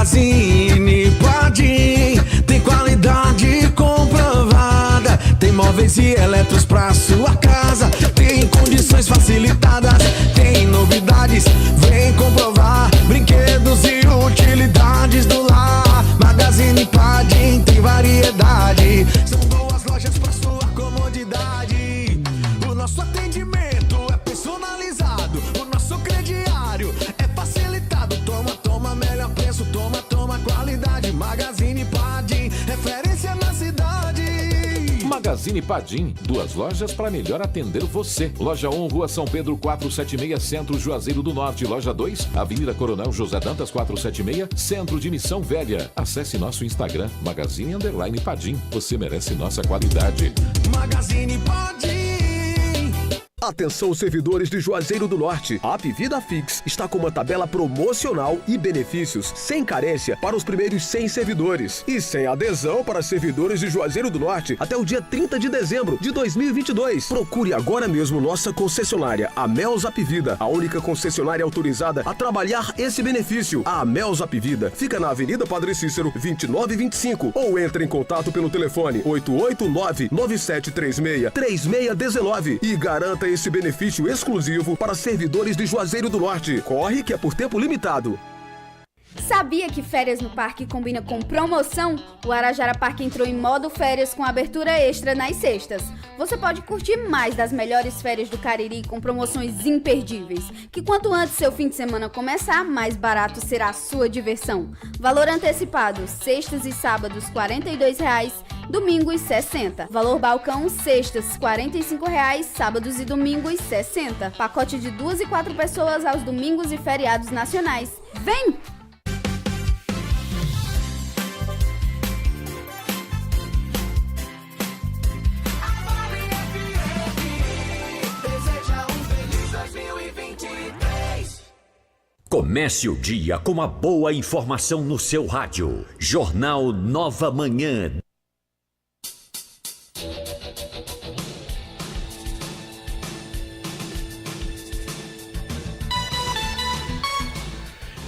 Magazine Padim tem qualidade comprovada. Tem móveis e eletros pra sua casa. Tem condições facilitadas. Tem novidades, vem comprovar. Brinquedos e utilidades do lar. Magazine Padim tem variedade. São boas lojas pra sua comodidade. O nosso atendimento é personalizado. O nosso crediário é facilitado. Toma, melhor preço. Toma, qualidade. Magazine Padim, referência na cidade. Magazine Padim, 2 lojas para melhor atender você. Loja 1, Rua São Pedro 476, Centro Juazeiro do Norte. Loja 2, Avenida Coronel José Dantas 476, Centro de Missão Velha. Acesse nosso Instagram, Magazine_Padim. Você merece nossa qualidade. Magazine Padim. Atenção, servidores de Juazeiro do Norte. A Apvida Fix está com uma tabela promocional e benefícios sem carência para os primeiros 100 servidores e sem adesão para servidores de Juazeiro do Norte até o dia 30 de dezembro de 2022. Procure agora mesmo nossa concessionária, a Mels Apvida, a única concessionária autorizada a trabalhar esse benefício. A Mels Apvida fica na Avenida Padre Cícero, 2925, ou entre em contato pelo telefone 889-9736-3619 e garanta esse benefício exclusivo para servidores de Juazeiro do Norte. Corre que é por tempo limitado. Sabia que férias no parque combina com promoção? O Arajara Parque entrou em modo férias com abertura extra nas sextas. Você pode curtir mais das melhores férias do Cariri com promoções imperdíveis. Que quanto antes seu fim de semana começar, mais barato será a sua diversão. Valor antecipado, sextas e sábados R$ 42,00, domingos R$ 60. Valor balcão, sextas R$ 45,00, sábados e domingos R$ 60. Pacote de 2 e 4 pessoas aos domingos e feriados nacionais. Vem! Comece o dia com uma boa informação no seu rádio. Jornal Nova Manhã.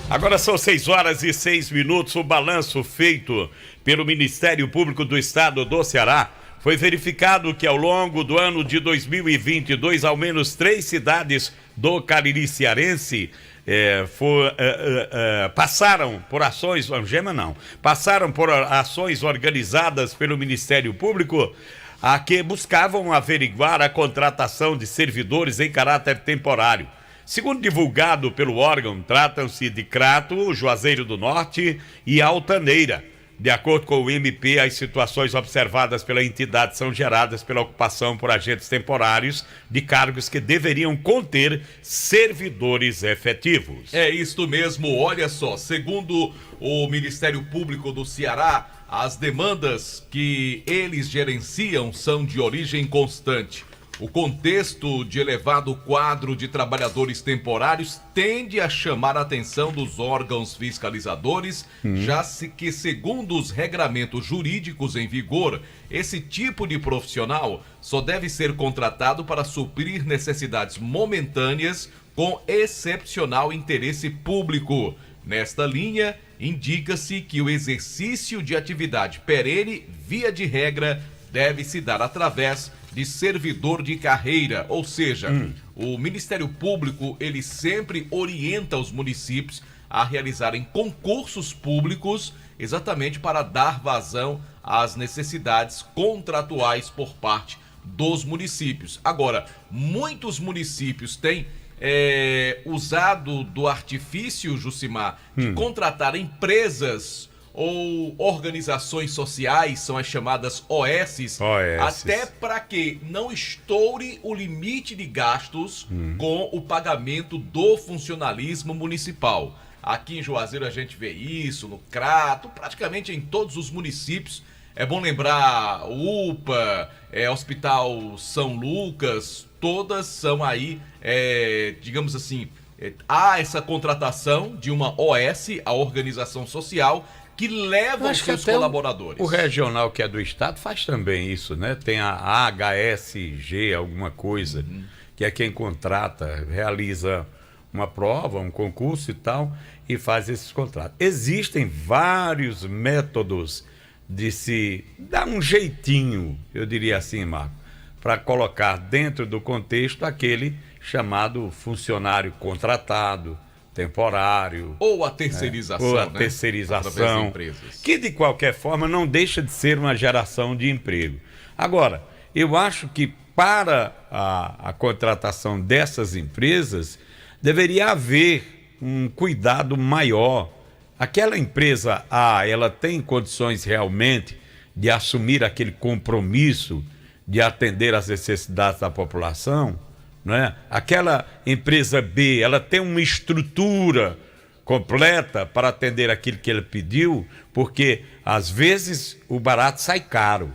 Agora são 6h06. O balanço feito pelo Ministério Público do Estado do Ceará foi verificado que ao longo do ano de 2022, ao menos 3 cidades do Cariri cearense passaram por ações, passaram por ações organizadas pelo Ministério Público a que buscavam averiguar a contratação de servidores em caráter temporário. Segundo divulgado pelo órgão, tratam-se de Crato, Juazeiro do Norte e Altaneira. De acordo com o MP, as situações observadas pela entidade são geradas pela ocupação por agentes temporários de cargos que deveriam conter servidores efetivos. É isto mesmo, olha só, segundo o Ministério Público do Ceará, as demandas que eles gerenciam são de origem constante. O contexto de elevado quadro de trabalhadores temporários tende a chamar a atenção dos órgãos fiscalizadores, já que, segundo os regramentos jurídicos em vigor, esse tipo de profissional só deve ser contratado para suprir necessidades momentâneas com excepcional interesse público. Nesta linha, indica-se que o exercício de atividade perene, via de regra, deve se dar através de servidor de carreira, ou seja, o Ministério Público, ele sempre orienta os municípios a realizarem concursos públicos exatamente para dar vazão às necessidades contratuais por parte dos municípios. Agora, muitos municípios têm usado do artifício, Jucimar, de contratar empresas ou organizações sociais, são as chamadas OS, até para que não estoure o limite de gastos com o pagamento do funcionalismo municipal. Aqui em Juazeiro a gente vê isso, no Crato, praticamente em todos os municípios. É bom lembrar o UPA, Hospital São Lucas, todas são aí, digamos assim, há essa contratação de uma OS, a organização social, que leva os seus colaboradores. O regional, que é do estado, faz também isso, né? Tem a HSG, alguma coisa, que é quem contrata, realiza uma prova, um concurso e tal, e faz esses contratos. Existem vários métodos de se dar um jeitinho, eu diria assim, Marco, para colocar dentro do contexto aquele chamado funcionário contratado, temporário. Ou a terceirização. Ou a né? terceirização, que de qualquer forma não deixa de ser uma geração de emprego. Agora, eu acho que para a contratação dessas empresas, deveria haver um cuidado maior. Aquela empresa A, ela tem condições realmente de assumir aquele compromisso de atender às necessidades da população, né? Aquela empresa B, ela tem uma estrutura completa para atender aquilo que ele pediu, porque às vezes o barato sai caro.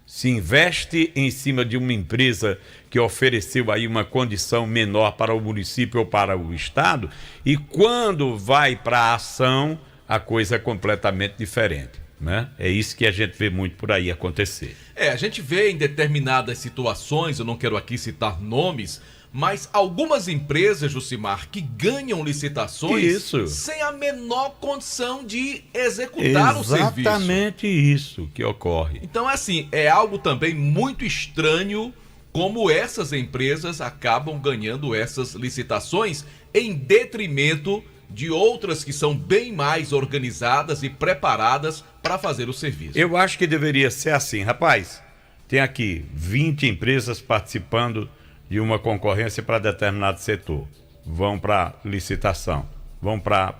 Se investe em cima de uma empresa que ofereceu aí uma condição menor para o município ou para o estado, e quando vai para a ação, a coisa é completamente diferente, né? É isso que a gente vê muito por aí acontecer. A gente vê em determinadas situações, eu não quero aqui citar nomes, mas algumas empresas, Jucimar, que ganham licitações sem a menor condição de executar o serviço. Exatamente isso que ocorre. Então, assim, é algo também muito estranho como essas empresas acabam ganhando essas licitações em detrimento de outras que são bem mais organizadas e preparadas para fazer o serviço. Eu acho que deveria ser assim, rapaz. Tem aqui 20 empresas participando de uma concorrência para determinado setor. Vão para licitação, vão para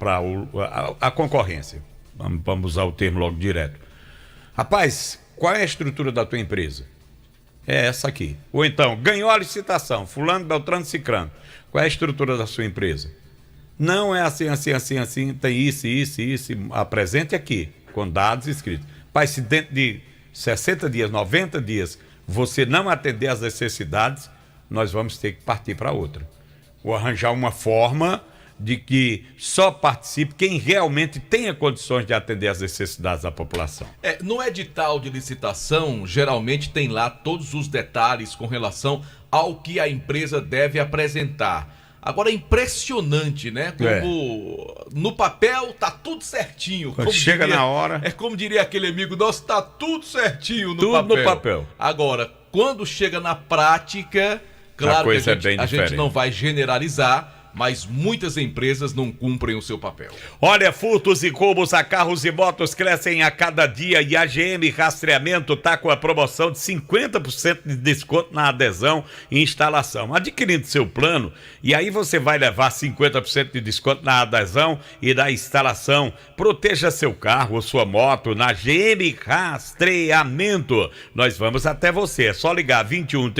a concorrência. Vamos usar o termo logo direto. Rapaz, qual é a estrutura da tua empresa? É essa aqui. Ou então, ganhou a licitação, fulano, beltrano, cicrano. Qual é a estrutura da sua empresa? Não é assim, tem isso, apresente aqui, com dados escritos. Pai, se dentro de 60 dias, 90 dias, você não atender às necessidades, nós vamos ter que partir para outra. Ou arranjar uma forma de que só participe quem realmente tenha condições de atender às necessidades da população. No edital de licitação, geralmente tem lá todos os detalhes com relação ao que a empresa deve apresentar. Agora é impressionante, né? Como no papel tá tudo certinho. Quando chega na hora. É como diria aquele amigo nosso, tá tudo certinho no papel. Tudo no papel. Agora, quando chega na prática, claro que a gente não vai generalizar, mas muitas empresas não cumprem o seu papel. Olha, furtos e roubos a carros e motos crescem a cada dia e a GM Rastreamento está com a promoção de 50% de desconto na adesão e instalação. Adquirindo seu plano, e aí você vai levar 50% de desconto na adesão e na instalação. Proteja seu carro ou sua moto na GM Rastreamento. Nós vamos até você. É só ligar 21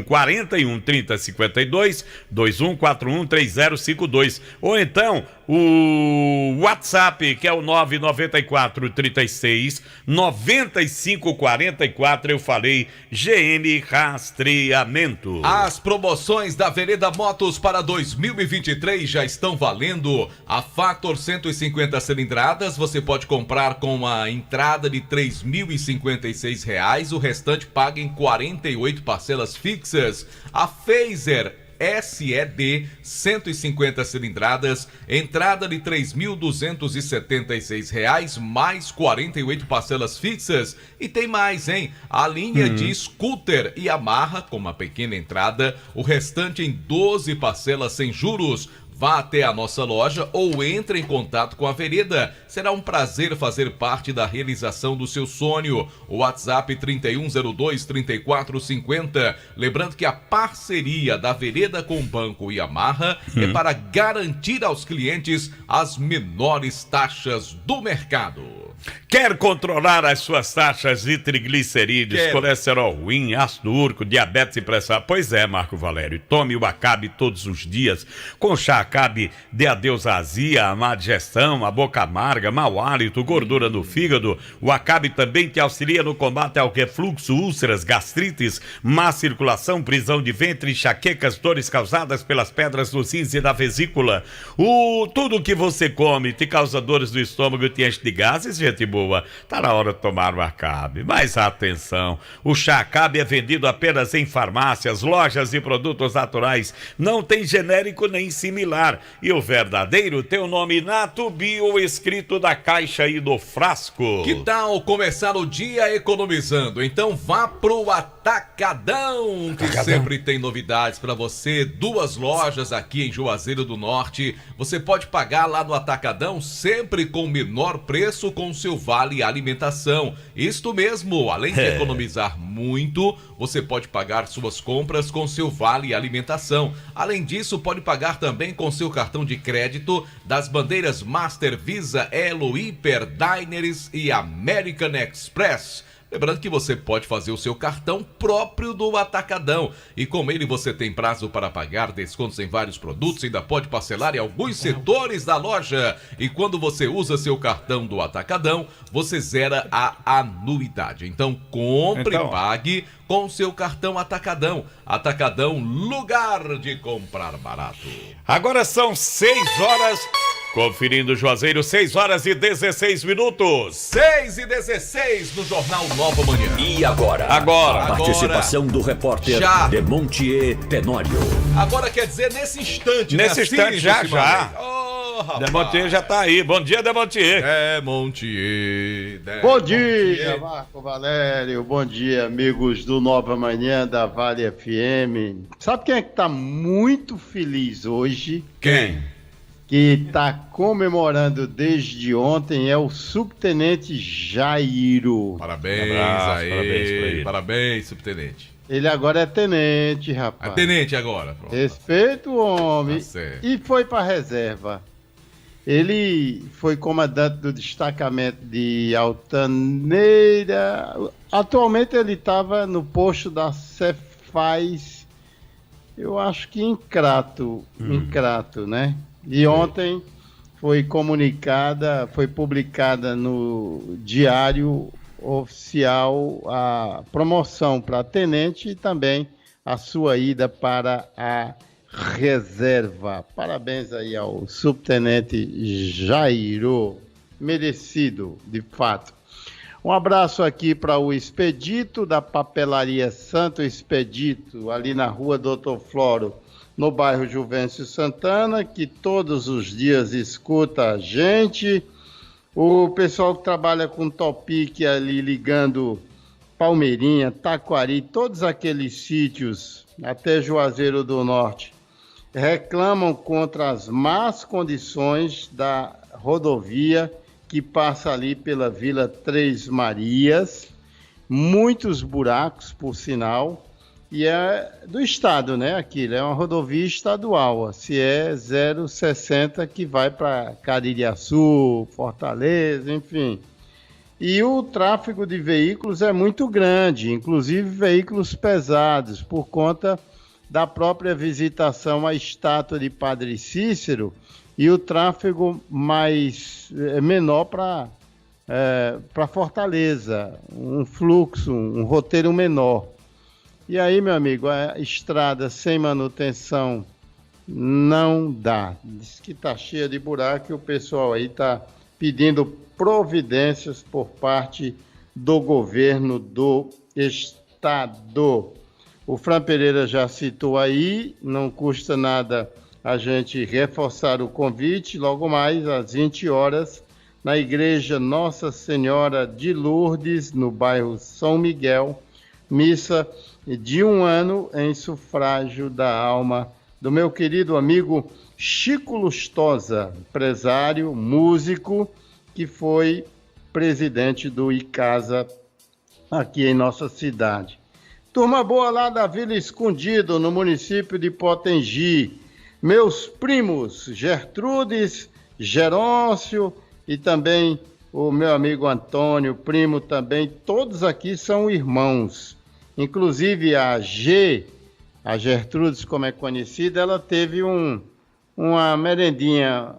41 30 52 2141 3052, ou então o WhatsApp, que é o 994 36 95 44, eu falei GM Rastreamento. As promoções da Vereda Motos para 2023 já estão valendo. A Factor 150 cilindradas você pode comprar com a entrada de R$ 3.056, o restante paga em 48 parcelas fixas. A Phaser SED 150 cilindradas, entrada de R$ 3.276, mais 48 parcelas fixas. E tem mais, hein? A linha de scooter Yamaha com uma pequena entrada, o restante em 12 parcelas sem juros. Vá até a nossa loja ou entre em contato com a Vereda. Será um prazer fazer parte da realização do seu sonho. O WhatsApp 3102-3450. Lembrando que a parceria da Vereda com o Banco Yamaha é para garantir aos clientes as menores taxas do mercado. Quer controlar as suas taxas de triglicerídeos, colesterol ruim, ácido úrico, diabetes e pressão? Pois é, Marco Valério. Tome o Acabe todos os dias. Com chá Acabe, dê adeus à azia, à má digestão, à boca amarga, mau hálito, gordura no fígado. O Acabe também te auxilia no combate ao refluxo, úlceras, gastrites, má circulação, prisão de ventre, enxaquecas, dores causadas pelas pedras nos rins e na vesícula. Tudo que você come te causa dores do estômago e te enche de gases, gente boa, tá na hora de tomar o Acabe. Mas atenção, o chá Acabe é vendido apenas em farmácias, lojas de produtos naturais. Não tem genérico nem similar. E o verdadeiro tem o nome Nato Bio escrito na caixa e no frasco. Que tal começar o dia economizando? Então vá pro Atacadão, que sempre tem novidades para você. 2 lojas aqui em Juazeiro do Norte. Você pode pagar lá no Atacadão sempre com o menor preço com seu vale alimentação. Isto mesmo, além de economizar muito, você pode pagar suas compras com seu vale alimentação. Além disso, pode pagar também com seu cartão de crédito das bandeiras Master, Visa, Elo, Hiper, Diners e American Express. Lembrando que você pode fazer o seu cartão próprio do Atacadão. E com ele você tem prazo para pagar, descontos em vários produtos, ainda pode parcelar em alguns setores da loja. E quando você usa seu cartão do Atacadão, você zera a anuidade. Então compre e pague com seu cartão Atacadão. Atacadão, lugar de comprar barato. Agora são 6 horas... Conferindo Juazeiro, 6 horas e 16 minutos. 6h16 no Jornal Nova Manhã. E agora? A participação do repórter Demontier Tenório. Agora quer dizer nesse instante, Nesse instante, já. Demontier já tá aí. Bom dia, Demontier. Demontier. Bom dia, Marco Valério. Bom dia, amigos do Nova Manhã da Vale FM. Sabe quem é que tá muito feliz hoje? Quem? Que está comemorando desde ontem é o subtenente Jairo. Parabéns, parabéns pra ele. Parabéns, subtenente. Ele agora é tenente, rapaz. É tenente agora. Pronto. Respeito o homem. Tá certo. E foi para reserva. Ele foi comandante do destacamento de Altaneira. Atualmente ele estava no posto da Cefaz, eu acho que em Crato, né? E ontem foi publicada no Diário Oficial a promoção para tenente e também a sua ida para a reserva. Parabéns aí ao subtenente Jairo, merecido, de fato. Um abraço aqui para o Expedito da Papelaria Santo Expedito, ali na rua Doutor Floro, no bairro Juvencio Santana, que todos os dias escuta a gente. O pessoal que trabalha com Topic ali ligando Palmeirinha, Taquari, todos aqueles sítios, até Juazeiro do Norte, reclamam contra as más condições da rodovia que passa ali pela Vila Três Marias. Muitos buracos, por sinal. E é do estado, né? Aquilo é uma rodovia estadual. Se é 060 que vai para Caririaçu, Fortaleza, enfim. E o tráfego de veículos é muito grande, inclusive veículos pesados, por conta da própria visitação à estátua de Padre Cícero e o tráfego menor para Fortaleza, um fluxo, um roteiro menor. E aí, meu amigo, a estrada sem manutenção não dá. Diz que está cheia de buraco e o pessoal aí está pedindo providências por parte do governo do estado. O Fran Pereira já citou aí, não custa nada a gente reforçar o convite, logo mais às 20 horas, na Igreja Nossa Senhora de Lourdes, no bairro São Miguel, missa de 1 ano em sufrágio da alma do meu querido amigo Chico Lustosa, empresário, músico, que foi presidente do Icasa aqui em nossa cidade. Turma boa lá da Vila Escondido, no município de Potengi. Meus primos Gertrudes, Gerôncio e também o meu amigo Antônio, primo também, todos aqui são irmãos. Inclusive a Gertrudes, como é conhecida, ela teve uma merendinha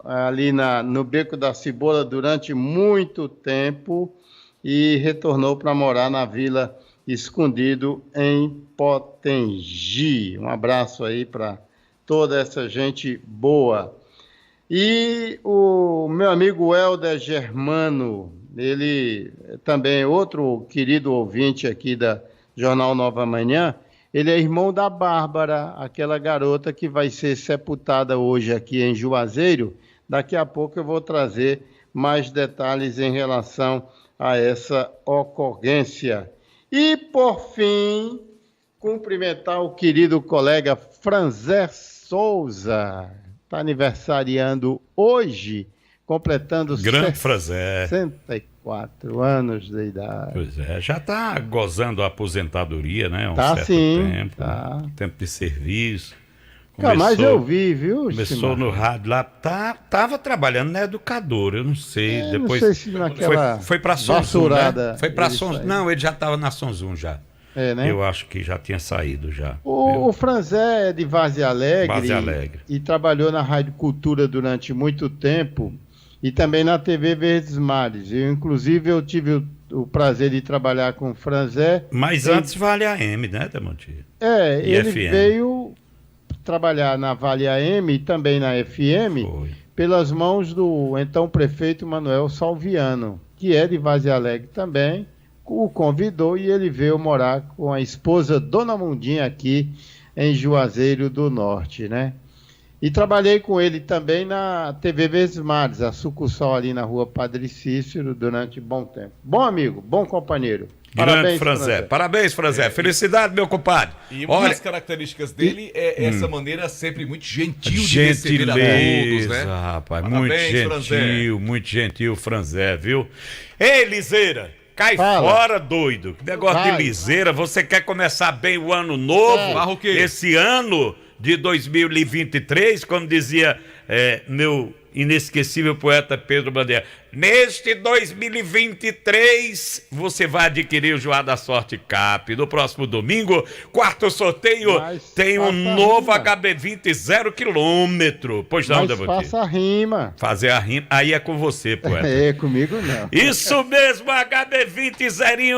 ali no Beco da Cebola durante muito tempo e retornou para morar na Vila Escondido, em Potengi. Um abraço aí para toda essa gente boa. E o meu amigo Helder Germano, ele também é outro querido ouvinte aqui da Jornal Nova Manhã, ele é irmão da Bárbara, aquela garota que vai ser sepultada hoje aqui em Juazeiro. Daqui a pouco eu vou trazer mais detalhes em relação a essa ocorrência. E, por fim, cumprimentar o querido colega Franzé Souza, está aniversariando hoje, completando Grande Franzé. 64 anos de idade. Pois é, já está gozando a aposentadoria, né? Tá certo sim, tempo, tá. né? Tempo de serviço. Mas eu vi, viu? Começou Simar? no rádio lá, tava trabalhando na educadora, eu não sei. Depois não sei se naquela foi para Sonzum, né? vassourada Foi para ele Sonzum. saiu. Não, ele já estava na Sonzum já. É, né? Eu acho que já tinha saído já. O Franzé é de Várzea Alegre, Várzea Alegre. E trabalhou na Rádio Cultura durante muito tempo e também na TV Verdes Mares. Inclusive, eu tive o prazer de trabalhar com o Franzé. Mas antes Vale AM, né, Demonte? E Ele FM. veio trabalhar na Vale AM e também na FM Foi. pelas mãos do então prefeito Manuel Salviano, que é de Várzea Alegre também. O convidou e ele veio morar com a esposa Dona Mundinha aqui em Juazeiro do Norte, né? E trabalhei com ele também na TV Verdes Mares, a sucursal ali na rua Padre Cícero, durante bom tempo. Bom amigo, bom companheiro. Grande Franzé. Parabéns, Franzé. Felicidade, meu compadre. E uma das características dele é essa maneira sempre muito gentil de receber a todos, gentileza, né? rapaz. Parabéns, Muito gentil, Franzé, viu? Ei, Liseira, cai Fala. fora, doido. Que negócio Vai. de liseira. Você quer começar bem o ano novo? Barra o quê? Esse ano de 2023, como dizia meu inesquecível poeta Pedro Bandeira. Neste 2023, você vai adquirir o Joá da Sorte Cap. No próximo domingo, quarto sorteio, Mas tem um faça novo rima. HB20 0 km. Pois não, Mas Devantir? faça a rima. Fazer a rima, aí é com você, poeta. É, comigo não. Isso mesmo, HB20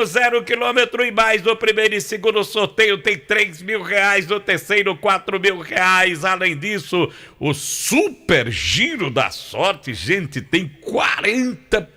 0 km e mais. No primeiro e segundo sorteio tem R$3.000, no terceiro R$4.000. Além disso, o Super Giro da Sorte, gente, tem 40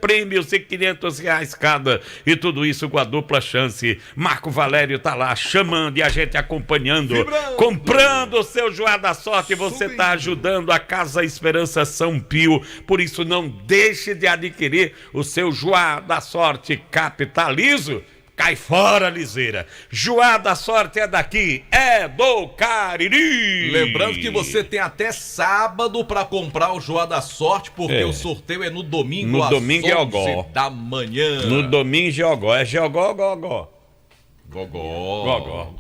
prêmios e R$500 cada. E tudo isso com a dupla chance. Marco Valério tá lá chamando e a gente acompanhando. Vibrando. Comprando o seu Joá da Sorte, você tá ajudando a Casa Esperança São Pio. Por isso, não deixe de adquirir o seu Joá da Sorte Capitalizo. Cai fora, Liseira. Joá da Sorte é daqui, é do Cariri. Lembrando que você tem até sábado para comprar o Joá da Sorte, porque o sorteio é no domingo, No às domingo é 11 Ogó. da manhã. No domingo, Geogó. É Geogó ou Gogó? Gogó.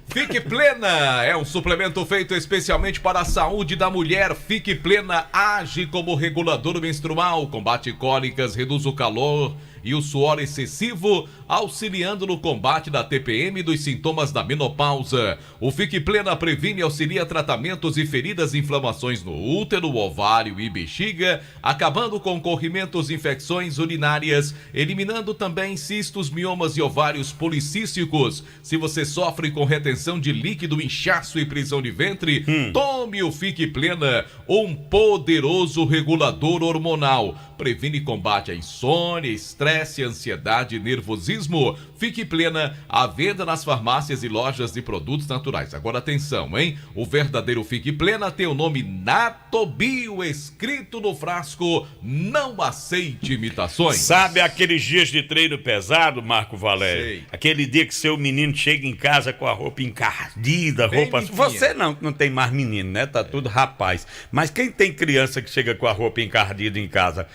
Fique Plena é um suplemento feito especialmente para a saúde da mulher. Fique Plena age como regulador menstrual, combate cólicas, reduz o calor e o suor excessivo, auxiliando no combate da TPM e dos sintomas da menopausa. O Fique Plena previne e auxilia tratamentos e feridas e inflamações no útero, ovário e bexiga, acabando com corrimentos e infecções urinárias, eliminando também cistos, miomas e ovários policísticos. Se você sofre com retenção de líquido, inchaço e prisão de ventre, tome o Fique Plena, um poderoso regulador hormonal. Previne e combate a insônia, estresse, ansiedade e nervosismo. Fique Plena, à venda nas farmácias e lojas de produtos naturais. Agora atenção, hein? O verdadeiro Fique Plena tem o nome Natobio escrito no frasco. Não aceite imitações. Sabe aqueles dias de treino pesado, Marco Valério? Sei. Aquele dia que seu menino chega em casa com a roupa encardida, Bem roupa... limpinha. Você não tem mais menino, né? Tá tudo rapaz. Mas quem tem criança que chega com a roupa encardida em casa?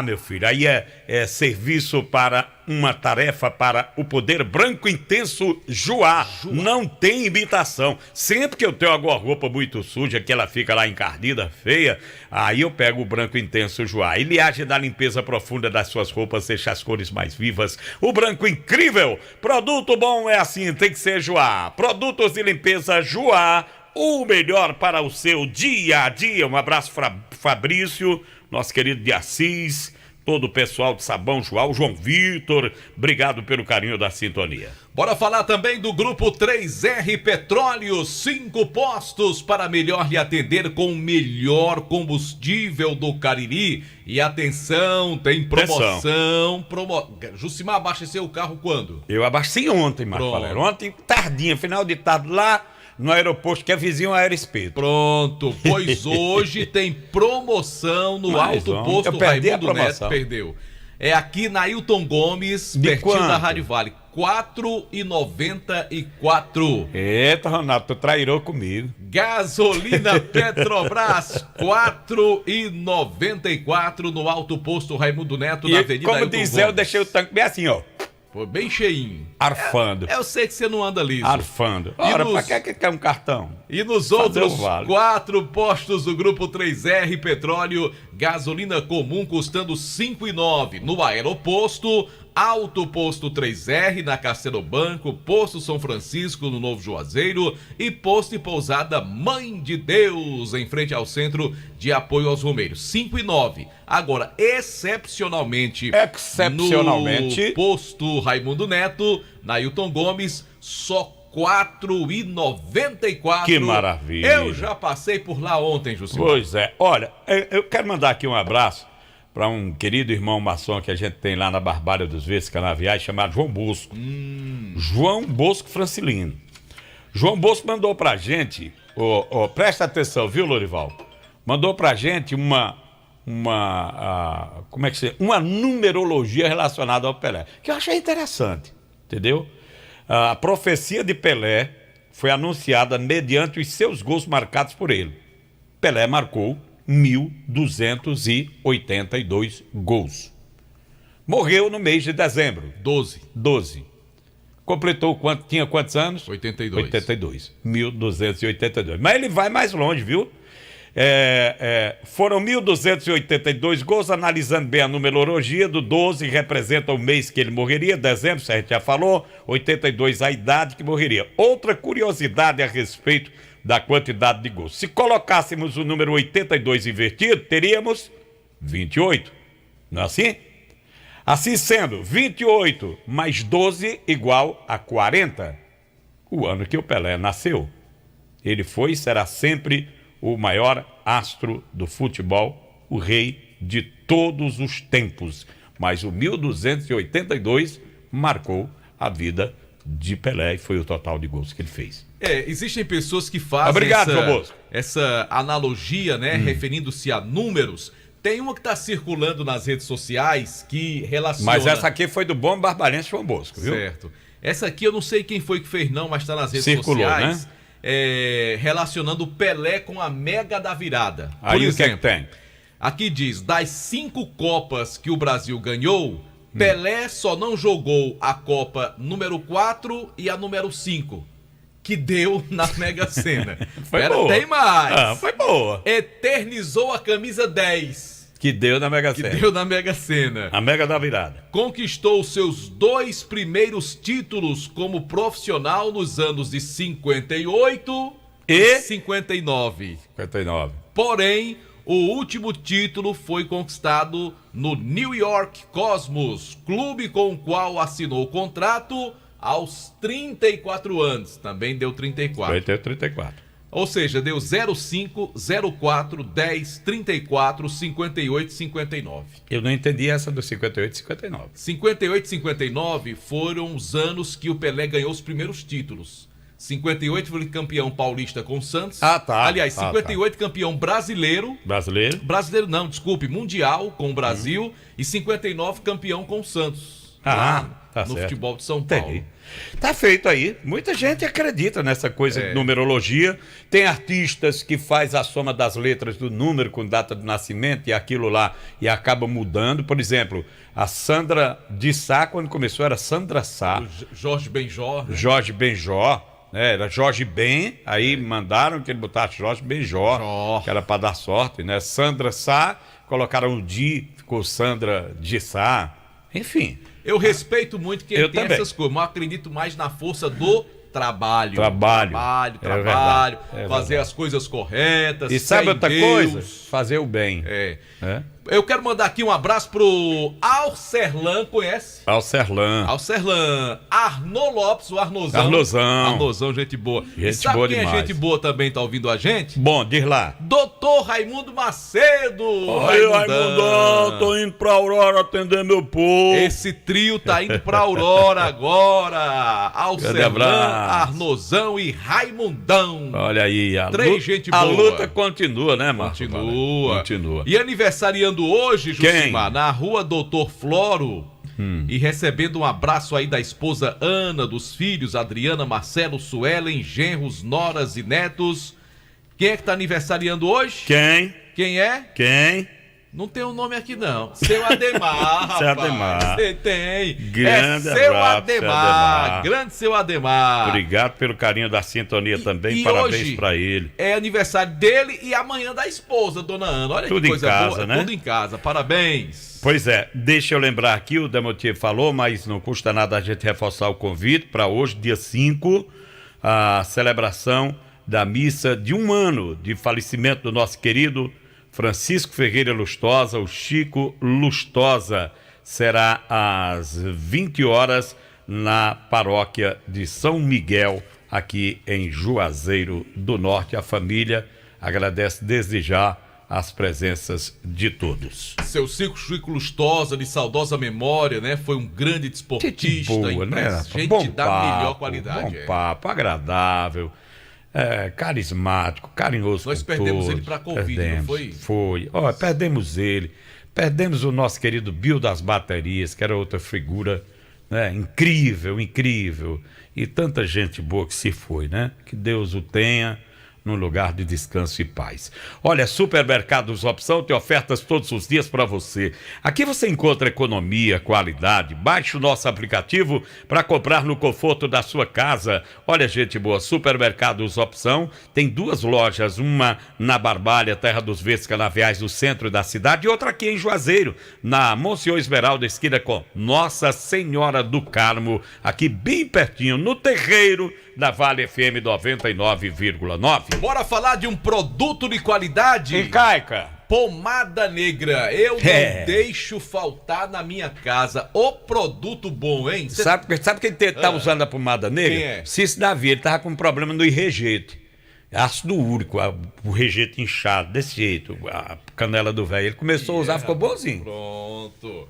Meu filho, aí é serviço para uma tarefa para o poder branco intenso Joá. Não tem imitação. Sempre que eu tenho alguma roupa muito suja, que ela fica lá encardida, feia, aí eu pego o branco intenso Joá. Ele age da limpeza profunda das suas roupas, deixa as cores mais vivas. O branco incrível. Produto bom é assim, tem que ser Joá. Produtos de limpeza Joá, o melhor para o seu dia a dia. Um abraço, Fabrício, nosso querido de Assis. todo o pessoal de Sabão Joal, João Vitor, obrigado pelo carinho da sintonia. Bora falar também do Grupo 3R Petróleo, 5 postos para melhor lhe atender com o melhor combustível do Cariri. E atenção, tem promoção. Jucimar abasteceu o carro quando? Eu abasteci ontem, Marco Valério. Ontem, tardinha, final de tarde, lá no aeroporto, que é vizinho a Aeroespeto. Pronto, pois hoje tem promoção no Alto Posto Raimundo Neto. Perdeu. É aqui na Hilton Gomes, pertinho da Rádio Vale. R$4,94. Eita, Ronaldo, tu trairou comigo. Gasolina Petrobras, R$4,94 no Alto Posto Raimundo Neto, na Avenida como Hilton diz Gomes. eu deixei o tanque bem assim, ó. Foi bem cheinho. Arfando. Eu sei que você não anda liso. Arfando. Ora, pra que quer um cartão? E nos outros 4 postos do Grupo 3R Petróleo, gasolina comum custando R$ 5,09. No Aeroposto, Alto Posto 3R, na Castelo Branco, Posto São Francisco, no Novo Juazeiro, e Posto e Pousada Mãe de Deus, em frente ao Centro de Apoio aos Romeiros. R$ 5,09. Agora, excepcionalmente, no Posto Raimundo Neto, na Hilton Gomes, só R$ 4,94. Que maravilha. Eu já passei por lá ontem, Jucimar. Pois é. Olha, eu quero mandar aqui um abraço para um querido irmão maçom que a gente tem lá na Barbalha dos Verdes Canaviais, chamado João Bosco. João Bosco Francilino. João Bosco mandou pra gente, presta atenção, viu, Lorival? Mandou pra gente uma numerologia relacionada ao Pelé, que eu achei interessante, entendeu? A profecia de Pelé foi anunciada mediante os seus gols marcados por ele. Pelé marcou 1.282 gols. Morreu no mês de dezembro. 12. Completou quanto? Tinha quantos anos? 82. 1.282. Mas ele vai mais longe, viu? Foram 1.282 gols, analisando bem a numerologia, do 12 representa o mês que ele morreria, dezembro, a gente já falou, 82 a idade que morreria. Outra curiosidade a respeito da quantidade de gols. Se colocássemos o número 82 invertido, teríamos 28. Não é assim? Assim sendo, 28 mais 12 igual a 40. O ano que o Pelé nasceu. Ele foi e será sempre o maior astro do futebol, o rei de todos os tempos. Mas o 1282 marcou a vida de Pelé e foi o total de gols que ele fez. Existem pessoas que fazem essa analogia, né, referindo-se a números. Tem uma que está circulando nas redes sociais que relaciona... Mas essa aqui foi do bom barbarense João Bosco, viu? Certo. Essa aqui eu não sei quem foi que fez não, mas está nas redes sociais. Né? Relacionando o Pelé com a Mega da Virada. Aí o que é que tem? Aqui diz, das 5 Copas que o Brasil ganhou, Pelé só não jogou a Copa número 4 e a número 5, que deu na Mega Sena. Boa. Tem mais. Foi boa. Eternizou a camisa 10. Que deu na Mega Sena. Que deu na Mega Sena. A Mega da Virada. Conquistou seus 2 primeiros títulos como profissional nos anos de 58 e 59. Porém, o último título foi conquistado no New York Cosmos, clube com o qual assinou o contrato aos 34 anos. Também deu 34. Foi ter 34. Ou seja, deu 05, 04, 10, 34, 58 e 59. Eu não entendi essa do 58 e 59. 58 e 59 foram os anos que o Pelé ganhou os primeiros títulos. 58 foi campeão paulista com o Santos. Aliás, 58 campeão brasileiro. Brasileiro não, desculpe, mundial com o Brasil. E 59 campeão com o Santos. No futebol de São Paulo. Tá feito aí. Muita gente acredita nessa coisa de numerologia. Tem artistas que faz a soma das letras do número com data de nascimento e aquilo lá e acaba mudando. Por exemplo, a Sandra de Sá, quando começou, era Sandra Sá. Jorge Benjó. Né? Jorge Benjó. Era Jorge Ben, aí mandaram que ele botasse Jorge Benjó, que era para dar sorte, né? Sandra Sá, colocaram o Di, ficou Sandra de Sá. Enfim. Eu respeito muito quem tem também essas coisas, mas eu acredito mais na força do trabalho. Trabalho. Fazer as coisas corretas. E sabe outra coisa? Fazer o bem. Eu quero mandar aqui um abraço pro Alcerlan, conhece? Alcerlan. Arnô Lopes, o Arnozão. Arnozão, gente boa. Gente sabe boa quem demais. é gente boa também, tá ouvindo a gente? Bom, diz lá. Doutor Raimundo Macedo. Oi, Raimundão, tô indo pra Aurora atender meu povo. Esse trio tá indo pra Aurora agora. Alcerlan, Arnozão e Raimundão. Olha aí, gente boa. A luta continua, né, Marcos? Continua. E aniversariando hoje, Jucimar, na rua Doutor Floro, e recebendo um abraço aí da esposa Ana, dos filhos Adriana, Marcelo, Suelen, genros, noras e netos. Quem é que tá aniversariando hoje? Quem é? Não tem um nome aqui, não. Seu Ademar, rapaz. Seu Ademar. Você tem. Grande seu abraço, Ademar. Grande seu Ademar. Obrigado pelo carinho da sintonia também. Parabéns hoje pra ele. É aniversário dele e amanhã da esposa, dona Ana. Olha tudo que coisa em casa, boa. né? Tudo em casa. Parabéns. Pois é. Deixa eu lembrar aqui, o Demotier falou, mas não custa nada a gente reforçar o convite para hoje, dia 5, a celebração da missa de 1 ano de falecimento do nosso querido Francisco Ferreira Lustosa, o Chico Lustosa. Será às 20 horas na paróquia de São Miguel, aqui em Juazeiro do Norte. A família agradece desde já as presenças de todos. Seu Chico Lustosa, de saudosa memória, né? Foi um grande desportista, boa, né? Gente da melhor qualidade. Bom papo, agradável. Carismático, carinhoso. Nós perdemos ele pra Covid, não foi? Foi. Perdemos ele. Perdemos o nosso querido Bill das baterias, que era outra figura, né? Incrível. E tanta gente boa que se foi, né? Que Deus o tenha num lugar de descanso e paz. Olha, Supermercados Opção tem ofertas todos os dias para você. Aqui você encontra economia, qualidade. Baixe o nosso aplicativo para comprar no conforto da sua casa. Olha, gente boa, Supermercados Opção tem 2 lojas, uma na Barbalha, Terra dos Verdes Canaviais, no centro da cidade, e outra aqui em Juazeiro, na Monsenhor Esmeralda, esquina com Nossa Senhora do Carmo, aqui bem pertinho, no terreiro da Vale FM 99,9. Bora falar de um produto de qualidade? Encaica. Pomada Negra. Eu não deixo faltar na minha casa. O produto bom, hein? Sabe quem tá usando a pomada negra? Quem é? Cício Davi, ele tava com um problema no rejeito. Ácido úrico, o rejeito inchado, desse jeito, a canela do velho. Ele começou a usar, ficou bonzinho. Pronto.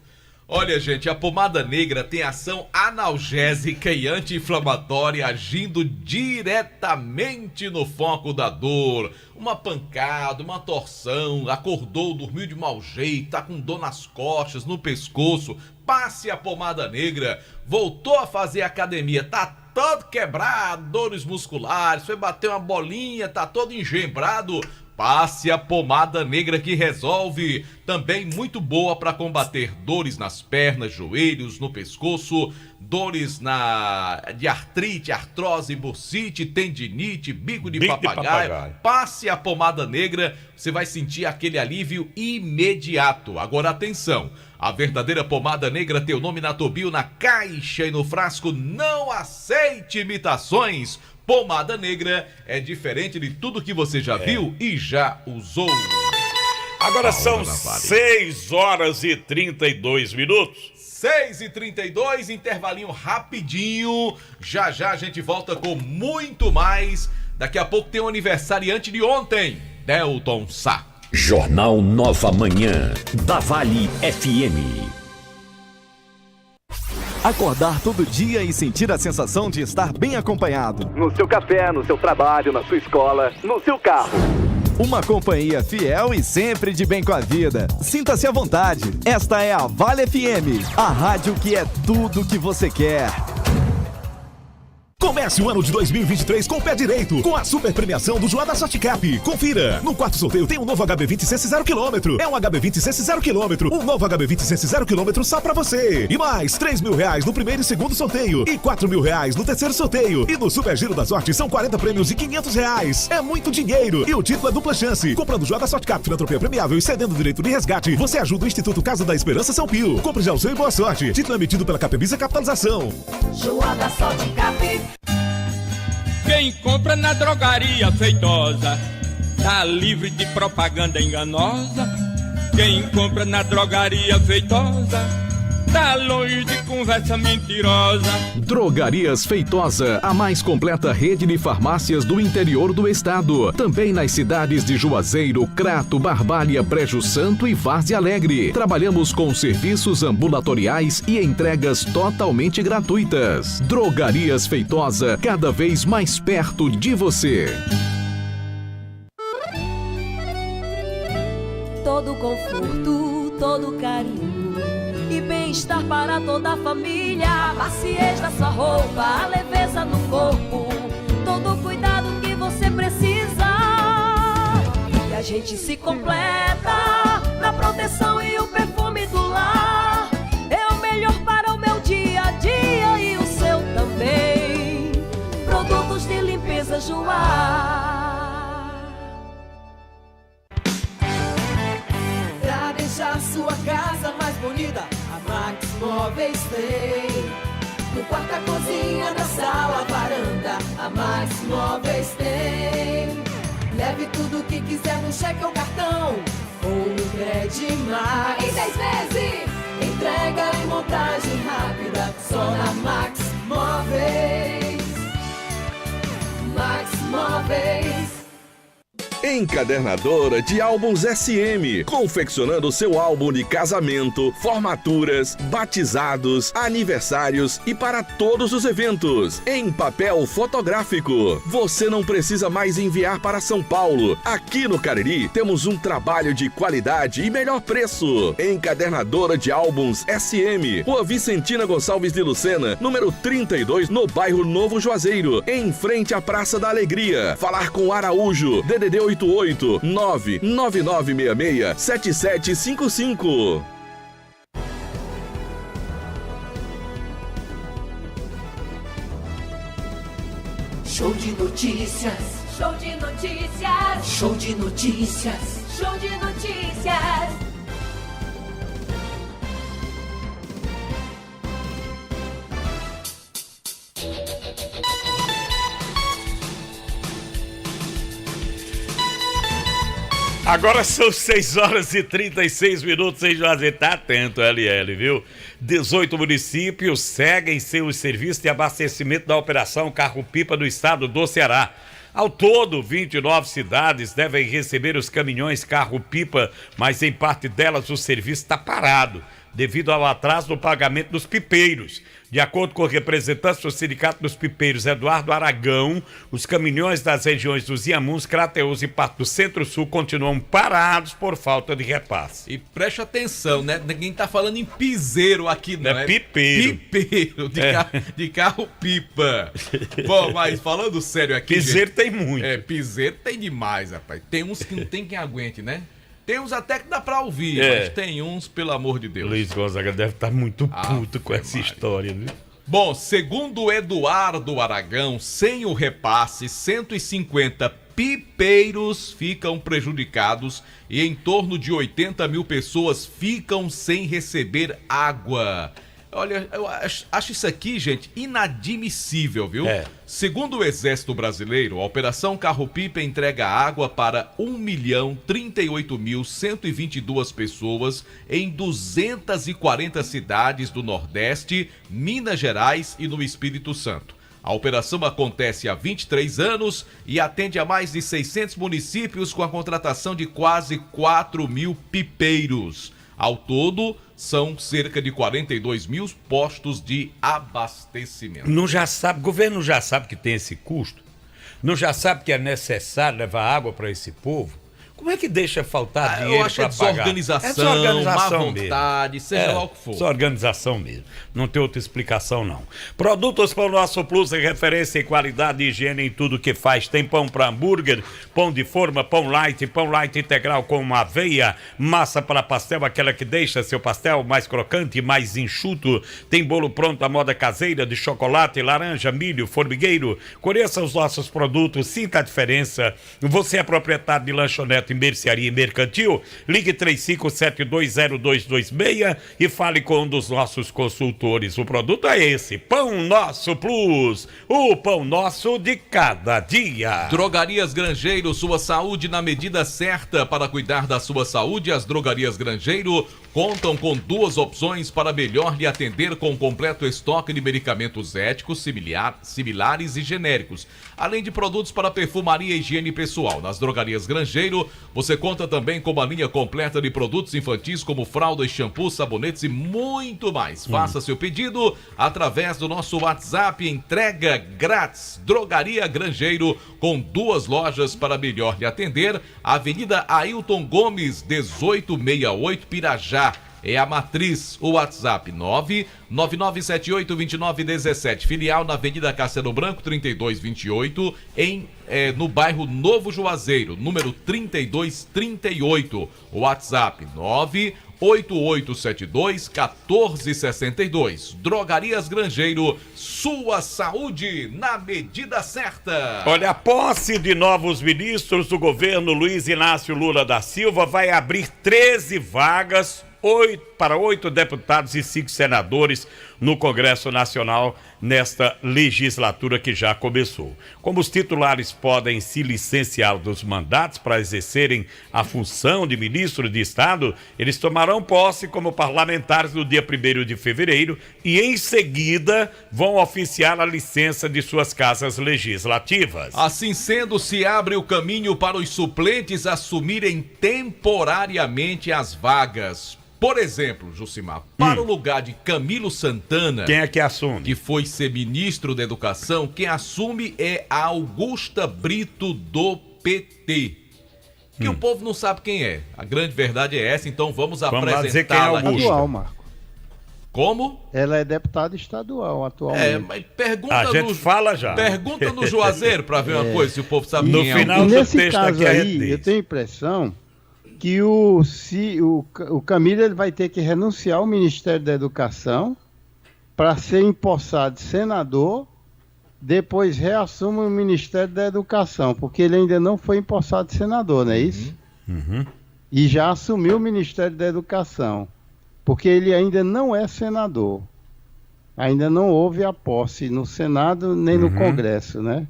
Olha, gente, a pomada negra tem ação analgésica e anti-inflamatória, agindo diretamente no foco da dor. Uma pancada, uma torção, acordou, dormiu de mau jeito, tá com dor nas costas, no pescoço. Passe a pomada negra. Voltou a fazer academia, tá todo quebrado, dores musculares, foi bater uma bolinha, tá todo engembrado. Passe a pomada negra que resolve. Também muito boa para combater dores nas pernas, joelhos, no pescoço, dores de artrite, artrose, bursite, tendinite, bico de papagaio. Passe a pomada negra, você vai sentir aquele alívio imediato. Agora atenção, a verdadeira pomada negra tem o nome na Tobio, na caixa e no frasco. Não aceite imitações. Pomada Negra é diferente de tudo que você já viu e já usou. Agora são 6 horas e 32 minutos. 6h32, intervalinho rapidinho. Já já a gente volta com muito mais. Daqui a pouco tem um aniversariante de ontem, Delton Sá. Jornal Nova Manhã, da Vale FM. Acordar todo dia e sentir a sensação de estar bem acompanhado. No seu café, no seu trabalho, na sua escola, no seu carro. Uma companhia fiel e sempre de bem com a vida. Sinta-se à vontade. Esta é a Vale FM, a rádio que é tudo que você quer. Comece o ano de 2023 com o pé direito, com a super premiação do Joá da Sorte Cap. Confira! No quarto sorteio tem um novo HB20 Sense 0km. É um HB20 Sense 0km. Um novo HB20 Sense 0km só pra você. E mais R$3.000 no primeiro e segundo sorteio. E R$4.000 no terceiro sorteio. E no Super Giro da Sorte são 40 prêmios e R$500. É muito dinheiro. E o título é dupla chance. Comprando Joá da Sorte Cap, filantropia premiável e cedendo o direito de resgate, você ajuda o Instituto Casa da Esperança São Pio. Compre já o seu e boa sorte. Título emitido pela Capemisa Capitalização. Joá da Sorte Cap. Quem compra na drogaria feitosa tá livre de propaganda enganosa. Quem compra na drogaria Feitosa tá longe de conversa mentirosa. Drogarias Feitosa, a mais completa rede de farmácias do interior do estado. Também nas cidades de Juazeiro, Crato, Barbalha, Brejo Santo e Várzea Alegre. Trabalhamos com serviços ambulatoriais e entregas totalmente gratuitas. Drogarias Feitosa, cada vez mais perto de você. Todo conforto, todo carinho e bem-estar para toda a família. A maciez da sua roupa, a leveza no corpo, todo o cuidado que você precisa. E a gente se completa na proteção e o perfume do lar. É o melhor para o meu dia a dia e o seu também. Produtos de limpeza Joá. Pra deixar sua casa mais bonita, a Max Móveis tem. No quarto, a cozinha, na sala, a varanda, a Max Móveis tem. Leve tudo que quiser no cheque ou cartão, ou no Credimax. Em 10 vezes, entrega e montagem rápida, só na Max Móveis. Max Móveis. Encadernadora de álbuns SM, confeccionando seu álbum de casamento, formaturas, batizados, aniversários e para todos os eventos, em papel fotográfico. Você não precisa mais enviar para São Paulo. Aqui no Cariri temos um trabalho de qualidade e melhor preço. Encadernadora de álbuns SM, Rua Vicentina Gonçalves de Lucena, número 32, no bairro Novo Juazeiro, em frente à Praça da Alegria. Falar com Araújo, DDD 88 99966 7755. Show de notícias. Show de notícias. Show de notícias. Show de notícias. Agora são 6 horas e 36 minutos em Juazeiro. Tá atento, LL, viu? 18 municípios seguem seus serviços de abastecimento da Operação Carro-Pipa do estado do Ceará. Ao todo, 29 cidades devem receber os caminhões Carro-Pipa, mas em parte delas o serviço está parado, devido ao atraso no pagamento dos pipeiros. De acordo com o representante do Sindicato dos Pipeiros, Eduardo Aragão, os caminhões das regiões dos Inhamuns, Crateús e parte do Centro-Sul continuam parados por falta de repasse. E preste atenção, né? Ninguém tá falando em piseiro aqui, não. É pipeiro. Pipeiro, de carro-pipa. Bom, mas falando sério aqui... Piseiro tem muito. Piseiro tem demais, rapaz. Tem uns que não tem quem aguente, né? Tem uns até que dá pra ouvir, mas tem uns, pelo amor de Deus. Luiz Gonzaga deve estar muito puto com essa história, viu? Bom, segundo Eduardo Aragão, sem o repasse, 150 pipeiros ficam prejudicados e em torno de 80 mil pessoas ficam sem receber água. Olha, eu acho isso aqui, gente, inadmissível, viu? Segundo o Exército Brasileiro, a Operação Carro-Pipa entrega água para 1.038.122 pessoas em 240 cidades do Nordeste, Minas Gerais e no Espírito Santo. A operação acontece há 23 anos e atende a mais de 600 municípios com a contratação de quase 4 mil pipeiros. Ao todo, são cerca de 42 mil postos de abastecimento. O governo já sabe que tem esse custo? Não já sabe que é necessário levar água para esse povo? Como é que deixa faltar dinheiro para pagar? Desorganização, má vontade, mesmo. Seja lá o que for. Desorganização mesmo. Não tem outra explicação, não. Produtos Pão Nosso Plus é referência em qualidade e higiene em tudo que faz. Tem pão para hambúrguer, pão de forma, pão light integral com aveia, massa para pastel, aquela que deixa seu pastel mais crocante e mais enxuto. Tem bolo pronto à moda caseira de chocolate, laranja, milho, formigueiro. Conheça os nossos produtos, sinta a diferença. Você é proprietário de lanchonete completo em mercearia e mercantil. Ligue 35720226 e fale com um dos nossos consultores. O produto é esse, Pão Nosso Plus, o pão nosso de cada dia. Drogarias Grangeiro, sua saúde na medida certa. Para cuidar da sua saúde, as Drogarias Grangeiro contam com 2 opções para melhor lhe atender, com completo estoque de medicamentos éticos, similares e genéricos, além de produtos para perfumaria e higiene pessoal. Nas Drogarias Grangeiro, você conta também com uma linha completa de produtos infantis como fraldas, shampoos, sabonetes e muito mais. Faça seu pedido através do nosso WhatsApp, entrega grátis. Drogaria Grangeiro, com 2 lojas para melhor lhe atender. Avenida Ailton Gomes, 1868, Pirajá. É a matriz. O WhatsApp 999782917. Filial na Avenida Castelo Branco, 3228, no bairro Novo Juazeiro, número 3238. O WhatsApp 98872-1462. Drogarias Grangeiro, sua saúde na medida certa. Olha, a posse de novos ministros do governo Luiz Inácio Lula da Silva vai abrir 13 vagas para 8 deputados e 5 senadores no Congresso Nacional nesta legislatura que já começou. Como os titulares podem se licenciar dos mandatos para exercerem a função de ministro de Estado, eles tomarão posse como parlamentares no dia 1º de fevereiro e em seguida vão oficiar a licença de suas casas legislativas. Assim sendo, se abre o caminho para os suplentes assumirem temporariamente as vagas. Por exemplo, Jucimar, para o lugar de Camilo Santana... Quem é que assume? Que foi ser ministro da Educação, quem assume é a Augusta Brito, do PT. Que o povo não sabe quem é. A grande verdade é essa, então vamos apresentá-la aqui. Estadual, Marco. Como? Ela é deputada estadual atualmente. Mas pergunta a gente fala já. Pergunta no Juazeiro para ver uma coisa, se o povo sabe no quem é. Final do nesse texto caso aqui aí, eu tenho a impressão que o Camilo ele vai ter que renunciar ao Ministério da Educação para ser empossado senador, depois reassume o Ministério da Educação, porque ele ainda não foi empossado senador, não é isso? E já assumiu o Ministério da Educação, porque ele ainda não é senador. Ainda não houve a posse no Senado nem no Congresso, né?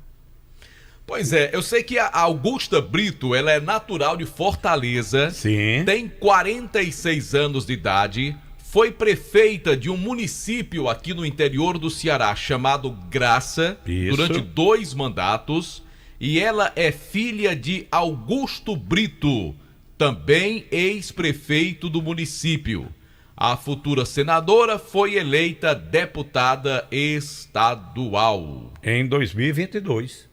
Pois é, eu sei que a Augusta Brito, ela é natural de Fortaleza, Sim. Tem 46 anos de idade, foi prefeita de um município aqui no interior do Ceará chamado Graça, durante 2 mandatos, e ela é filha de Augusto Brito, também ex-prefeito do município. A futura senadora foi eleita deputada estadual. Em 2022.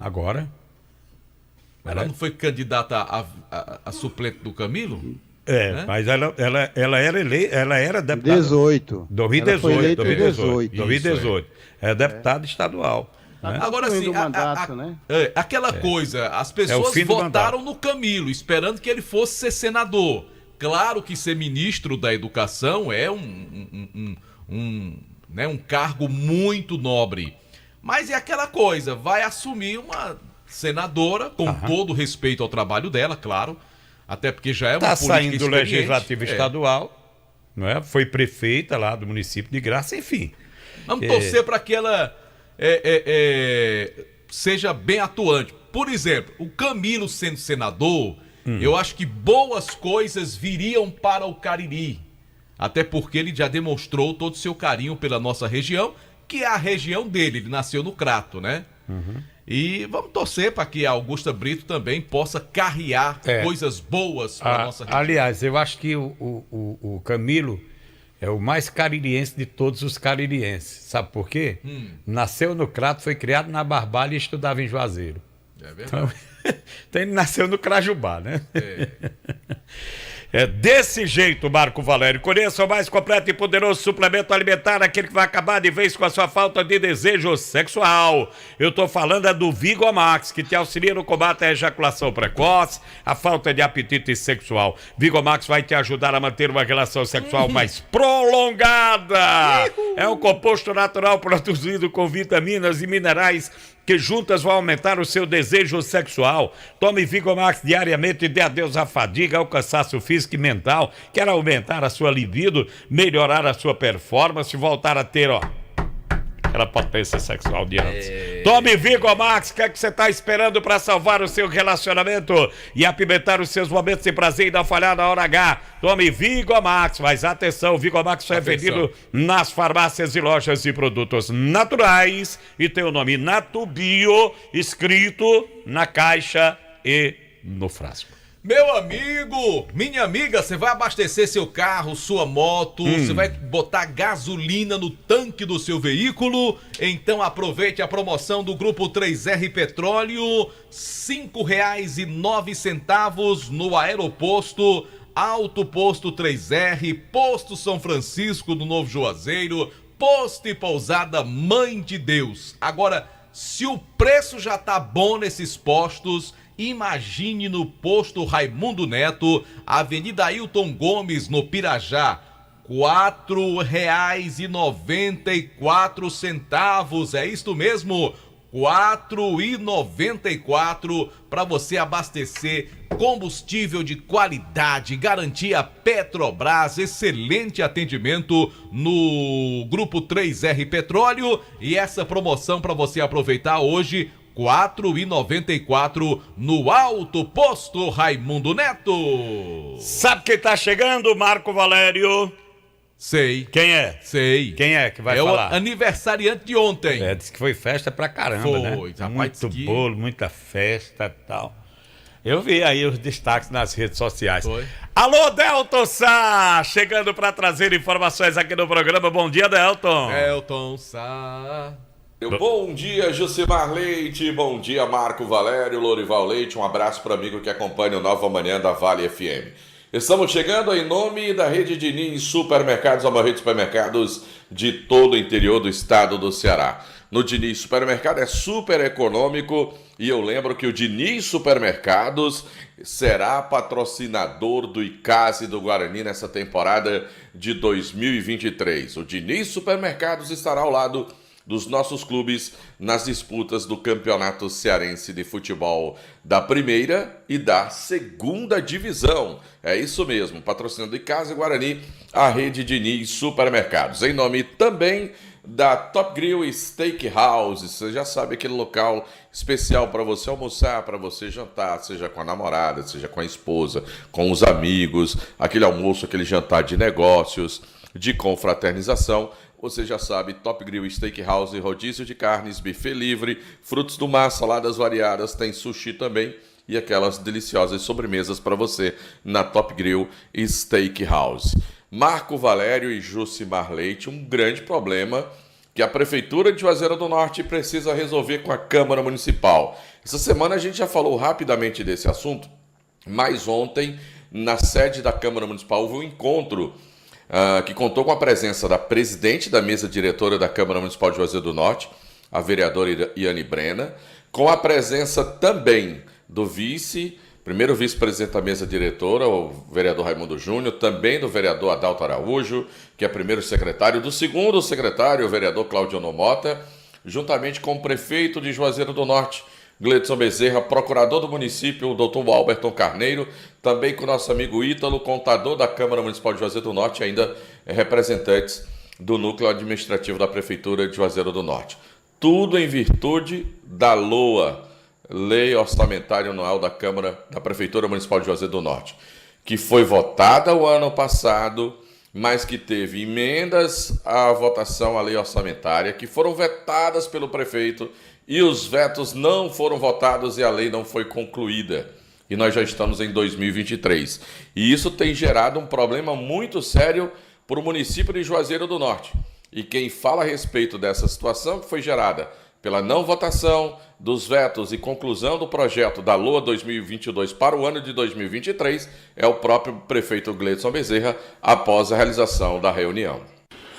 Agora. Ela não foi candidata a suplente do Camilo? Mas ela era deputada. 18. 2018. É deputada estadual. Né? Agora sim, aquela coisa, as pessoas votaram no Camilo, esperando que ele fosse ser senador. Claro que ser ministro da Educação é um cargo muito nobre. Mas é aquela coisa, vai assumir uma senadora, com todo respeito ao trabalho dela, claro, até porque já é uma política experiente. Está saindo do Legislativo Estadual, não é? Foi prefeita lá do município de Graça, enfim. Vamos torcer para que ela seja bem atuante. Por exemplo, o Camilo sendo senador, eu acho que boas coisas viriam para o Cariri, até porque ele já demonstrou todo o seu carinho pela nossa região, que é a região dele, ele nasceu no Crato, né? E vamos torcer para que a Augusta Brito também possa carrear coisas boas para a nossa região. Aliás, eu acho que o Camilo é o mais caririense de todos os caririenses. Sabe por quê? Nasceu no Crato, foi criado na Barbalha e estudava em Juazeiro. É verdade. Então ele nasceu no Crajubá, né? É desse jeito, Marco Valério. Conheça o mais completo e poderoso suplemento alimentar, aquele que vai acabar de vez com a sua falta de desejo sexual. Eu tô falando do Vigomax, que te auxilia no combate à ejaculação precoce, a falta de apetite sexual. Vigomax vai te ajudar a manter uma relação sexual mais prolongada. É um composto natural produzido com vitaminas e minerais que juntas vão aumentar o seu desejo sexual. Tome Vigomax diariamente e dê adeus à fadiga, ao cansaço físico e mental. Quer aumentar a sua libido, melhorar a sua performance, voltar a ter, aquela potência sexual de antes. Tome Vigomax, o que é que você está esperando para salvar o seu relacionamento e apimentar os seus momentos de prazer e não falhar na hora H? Tome Vigomax, mas atenção, o Vigomax só é vendido nas farmácias e lojas de produtos naturais e tem o nome Natubio escrito na caixa e no frasco. Meu amigo, minha amiga, você vai abastecer seu carro, sua moto, você vai botar gasolina no tanque do seu veículo? Então aproveite a promoção do Grupo 3R Petróleo, R$ 5,09 no aeroposto, Alto Posto 3R, Posto São Francisco do Novo Juazeiro, Posto e Pousada Mãe de Deus. Agora, se o preço já tá bom nesses postos, imagine no posto Raimundo Neto, Avenida Ailton Gomes, no Pirajá, R$ 4,94. É isto mesmo, R$ 4,94 para você abastecer combustível de qualidade, garantia Petrobras, excelente atendimento no Grupo 3R Petróleo e essa promoção para você aproveitar hoje, R$ 4,94 no Alto Posto Raimundo Neto. Sabe quem tá chegando, Marco Valério? Sei. Quem é? Sei. Quem é que vai É falar? o aniversariante de ontem. Disse que foi festa pra caramba, foi, né? Rapaz, muito bolo, muita festa e tal. Eu vi aí os destaques nas redes sociais. Foi. Alô, Delton Sá! Chegando pra trazer informações aqui no programa. Bom dia, Delton. Delton Sá. Bom dia, Jucimar Leite, bom dia, Marco Valério, Lorival Leite, um abraço para o amigo que acompanha o Nova Manhã da Vale FM. Estamos chegando em nome da rede Diniz Supermercados, a maior rede de supermercados de todo o interior do estado do Ceará. No Diniz Supermercado é super econômico e eu lembro que o Diniz Supermercados será patrocinador do Icasa e do Guarani nessa temporada de 2023. O Diniz Supermercados estará ao lado dos nossos clubes nas disputas do Campeonato Cearense de Futebol da primeira e da segunda divisão. É isso mesmo, patrocinando Icasa e Guarani, a rede Diniz Supermercados. Em nome também da Top Grill Steakhouse, você já sabe, aquele local especial para você almoçar, para você jantar, seja com a namorada, seja com a esposa, com os amigos, aquele almoço, aquele jantar de negócios, de confraternização. Você já sabe, Top Grill Steakhouse, rodízio de carnes, buffet livre, frutos do mar, saladas variadas, tem sushi também e aquelas deliciosas sobremesas para você na Top Grill Steakhouse. Marco Valério e Jucimar Leite, um grande problema que a Prefeitura de Juazeiro do Norte precisa resolver com a Câmara Municipal. Essa semana a gente já falou rapidamente desse assunto, mas ontem, na sede da Câmara Municipal, houve um encontro que contou com a presença da presidente da mesa diretora da Câmara Municipal de Juazeiro do Norte, a vereadora Iane Brena, com a presença também do primeiro vice-presidente da mesa diretora, o vereador Raimundo Júnior, também do vereador Adalto Araújo, que é primeiro secretário, do segundo secretário, o vereador Claudionor Mota, juntamente com o prefeito de Juazeiro do Norte, Gleidson Bezerra, procurador do município, o doutor Alberton Carneiro, também com o nosso amigo Ítalo, contador da Câmara Municipal de Juazeiro do Norte, e ainda representantes do núcleo administrativo da Prefeitura de Juazeiro do Norte. Tudo em virtude da LOA, Lei Orçamentária Anual da Prefeitura Municipal de Juazeiro do Norte, que foi votada o ano passado, mas que teve emendas à votação à lei orçamentária, que foram vetadas pelo prefeito, e os vetos não foram votados e a lei não foi concluída. E nós já estamos em 2023. E isso tem gerado um problema muito sério para o município de Juazeiro do Norte. E quem fala a respeito dessa situação que foi gerada pela não votação dos vetos e conclusão do projeto da LOA 2022 para o ano de 2023 é o próprio prefeito Gleidson Bezerra, após a realização da reunião.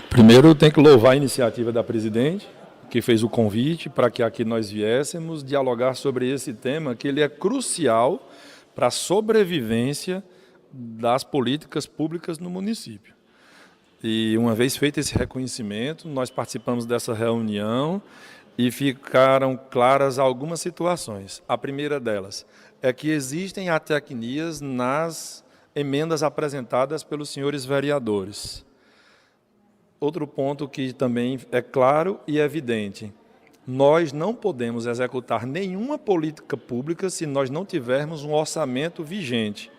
Primeiro, tem que louvar a iniciativa da presidente, que fez o convite para que aqui nós viéssemos dialogar sobre esse tema, que ele é crucial para a sobrevivência das políticas públicas no município. E uma vez feito esse reconhecimento, nós participamos dessa reunião e ficaram claras algumas situações. A primeira delas é que existem atecnias nas emendas apresentadas pelos senhores vereadores. Outro ponto que também é claro e evidente: nós não podemos executar nenhuma política pública se nós não tivermos um orçamento vigente.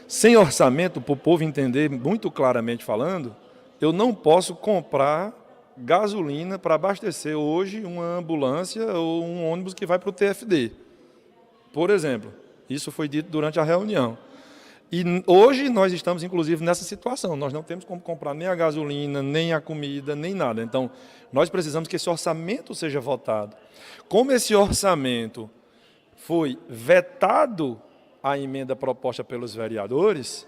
Sem orçamento, para o povo entender muito claramente falando, eu não posso comprar gasolina para abastecer hoje uma ambulância ou um ônibus que vai para o TFD. Por exemplo, isso foi dito durante a reunião. E hoje nós estamos, inclusive, nessa situação. Nós não temos como comprar nem a gasolina, nem a comida, nem nada. Então, nós precisamos que esse orçamento seja votado. Como esse orçamento foi vetado a emenda proposta pelos vereadores,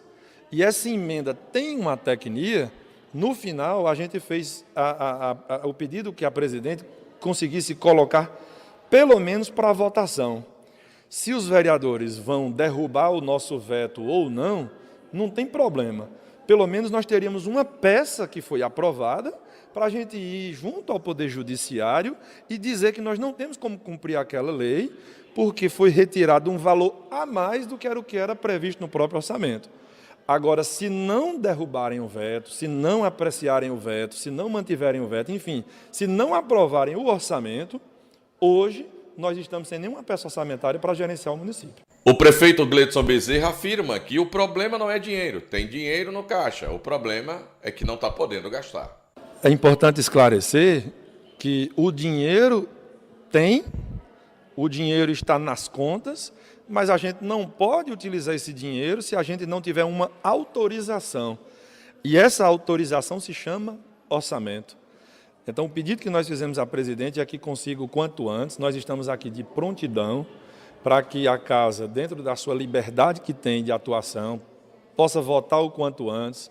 e essa emenda tem uma tecnia, no final a gente fez o pedido que a presidente conseguisse colocar pelo menos para a votação. Se os vereadores vão derrubar o nosso veto ou não, não tem problema. Pelo menos nós teríamos uma peça que foi aprovada para a gente ir junto ao Poder Judiciário e dizer que nós não temos como cumprir aquela lei, porque foi retirado um valor a mais do que era previsto no próprio orçamento. Agora, se não derrubarem o veto, se não apreciarem o veto, se não mantiverem o veto, enfim, se não aprovarem o orçamento, hoje nós estamos sem nenhuma peça orçamentária para gerenciar o município. O prefeito Gleidson Bezerra afirma que o problema não é dinheiro, tem dinheiro no caixa, o problema é que não está podendo gastar. É importante esclarecer que o dinheiro está nas contas, mas a gente não pode utilizar esse dinheiro se a gente não tiver uma autorização. E essa autorização se chama orçamento. Então, o pedido que nós fizemos à presidente é que consiga o quanto antes. Nós estamos aqui de prontidão para que a casa, dentro da sua liberdade que tem de atuação, possa votar o quanto antes,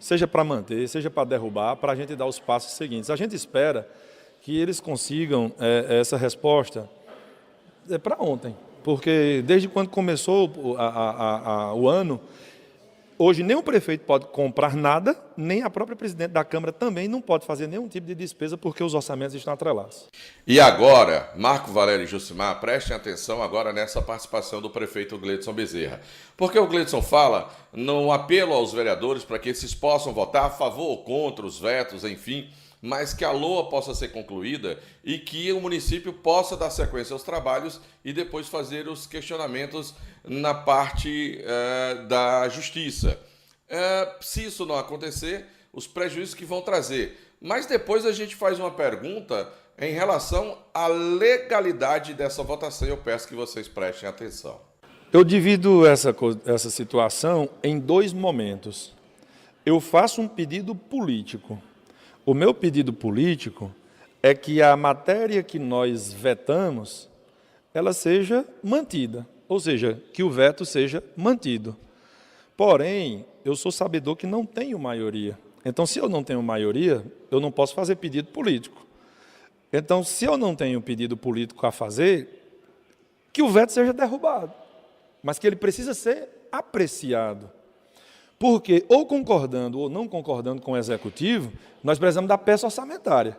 seja para manter, seja para derrubar, para a gente dar os passos seguintes. A gente espera que eles consigam essa resposta para ontem, porque desde quando começou o ano, hoje nem o prefeito pode comprar nada, nem a própria presidente da Câmara também não pode fazer nenhum tipo de despesa, porque os orçamentos estão atrelados. E agora, Marco Valério e Jucimar, prestem atenção agora nessa participação do prefeito Gleidson Bezerra. Porque o Gleidson fala no apelo aos vereadores para que esses possam votar a favor ou contra os vetos, enfim, mas que a LOA possa ser concluída e que o município possa dar sequência aos trabalhos e depois fazer os questionamentos na parte da justiça. Se isso não acontecer, os prejuízos que vão trazer. Mas depois a gente faz uma pergunta em relação à legalidade dessa votação e eu peço que vocês prestem atenção. Eu divido essa situação em dois momentos. Eu faço um pedido político. O meu pedido político é que a matéria que nós vetamos, ela seja mantida, ou seja, que o veto seja mantido. Porém, eu sou sabedor que não tenho maioria. Então, se eu não tenho maioria, eu não posso fazer pedido político. Então, se eu não tenho pedido político a fazer, que o veto seja derrubado, mas que ele precisa ser apreciado. Porque, ou concordando ou não concordando com o Executivo, nós precisamos da peça orçamentária.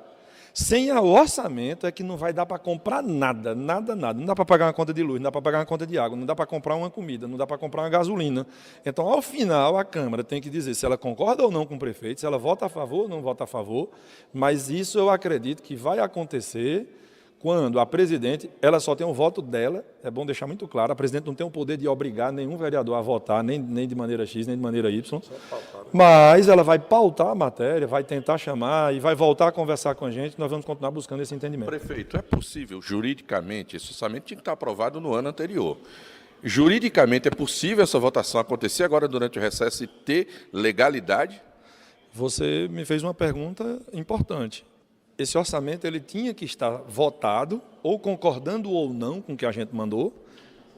Sem o orçamento é que não vai dar para comprar nada. Não dá para pagar uma conta de luz, não dá para pagar uma conta de água, não dá para comprar uma comida, não dá para comprar uma gasolina. Então, ao final, a Câmara tem que dizer se ela concorda ou não com o prefeito, se ela vota a favor ou não vota a favor, mas isso eu acredito que vai acontecer quando a presidente, ela só tem o voto dela, é bom deixar muito claro, a presidente não tem o poder de obrigar nenhum vereador a votar, nem de maneira X, nem de maneira Y, mas ela vai pautar a matéria, vai tentar chamar e vai voltar a conversar com a gente, nós vamos continuar buscando esse entendimento. Prefeito, é possível, juridicamente, esse orçamento tinha que estar aprovado no ano anterior. Juridicamente, é possível essa votação acontecer agora durante o recesso e ter legalidade? Você me fez uma pergunta importante. esse orçamento ele tinha que estar votado, ou concordando ou não com o que a gente mandou,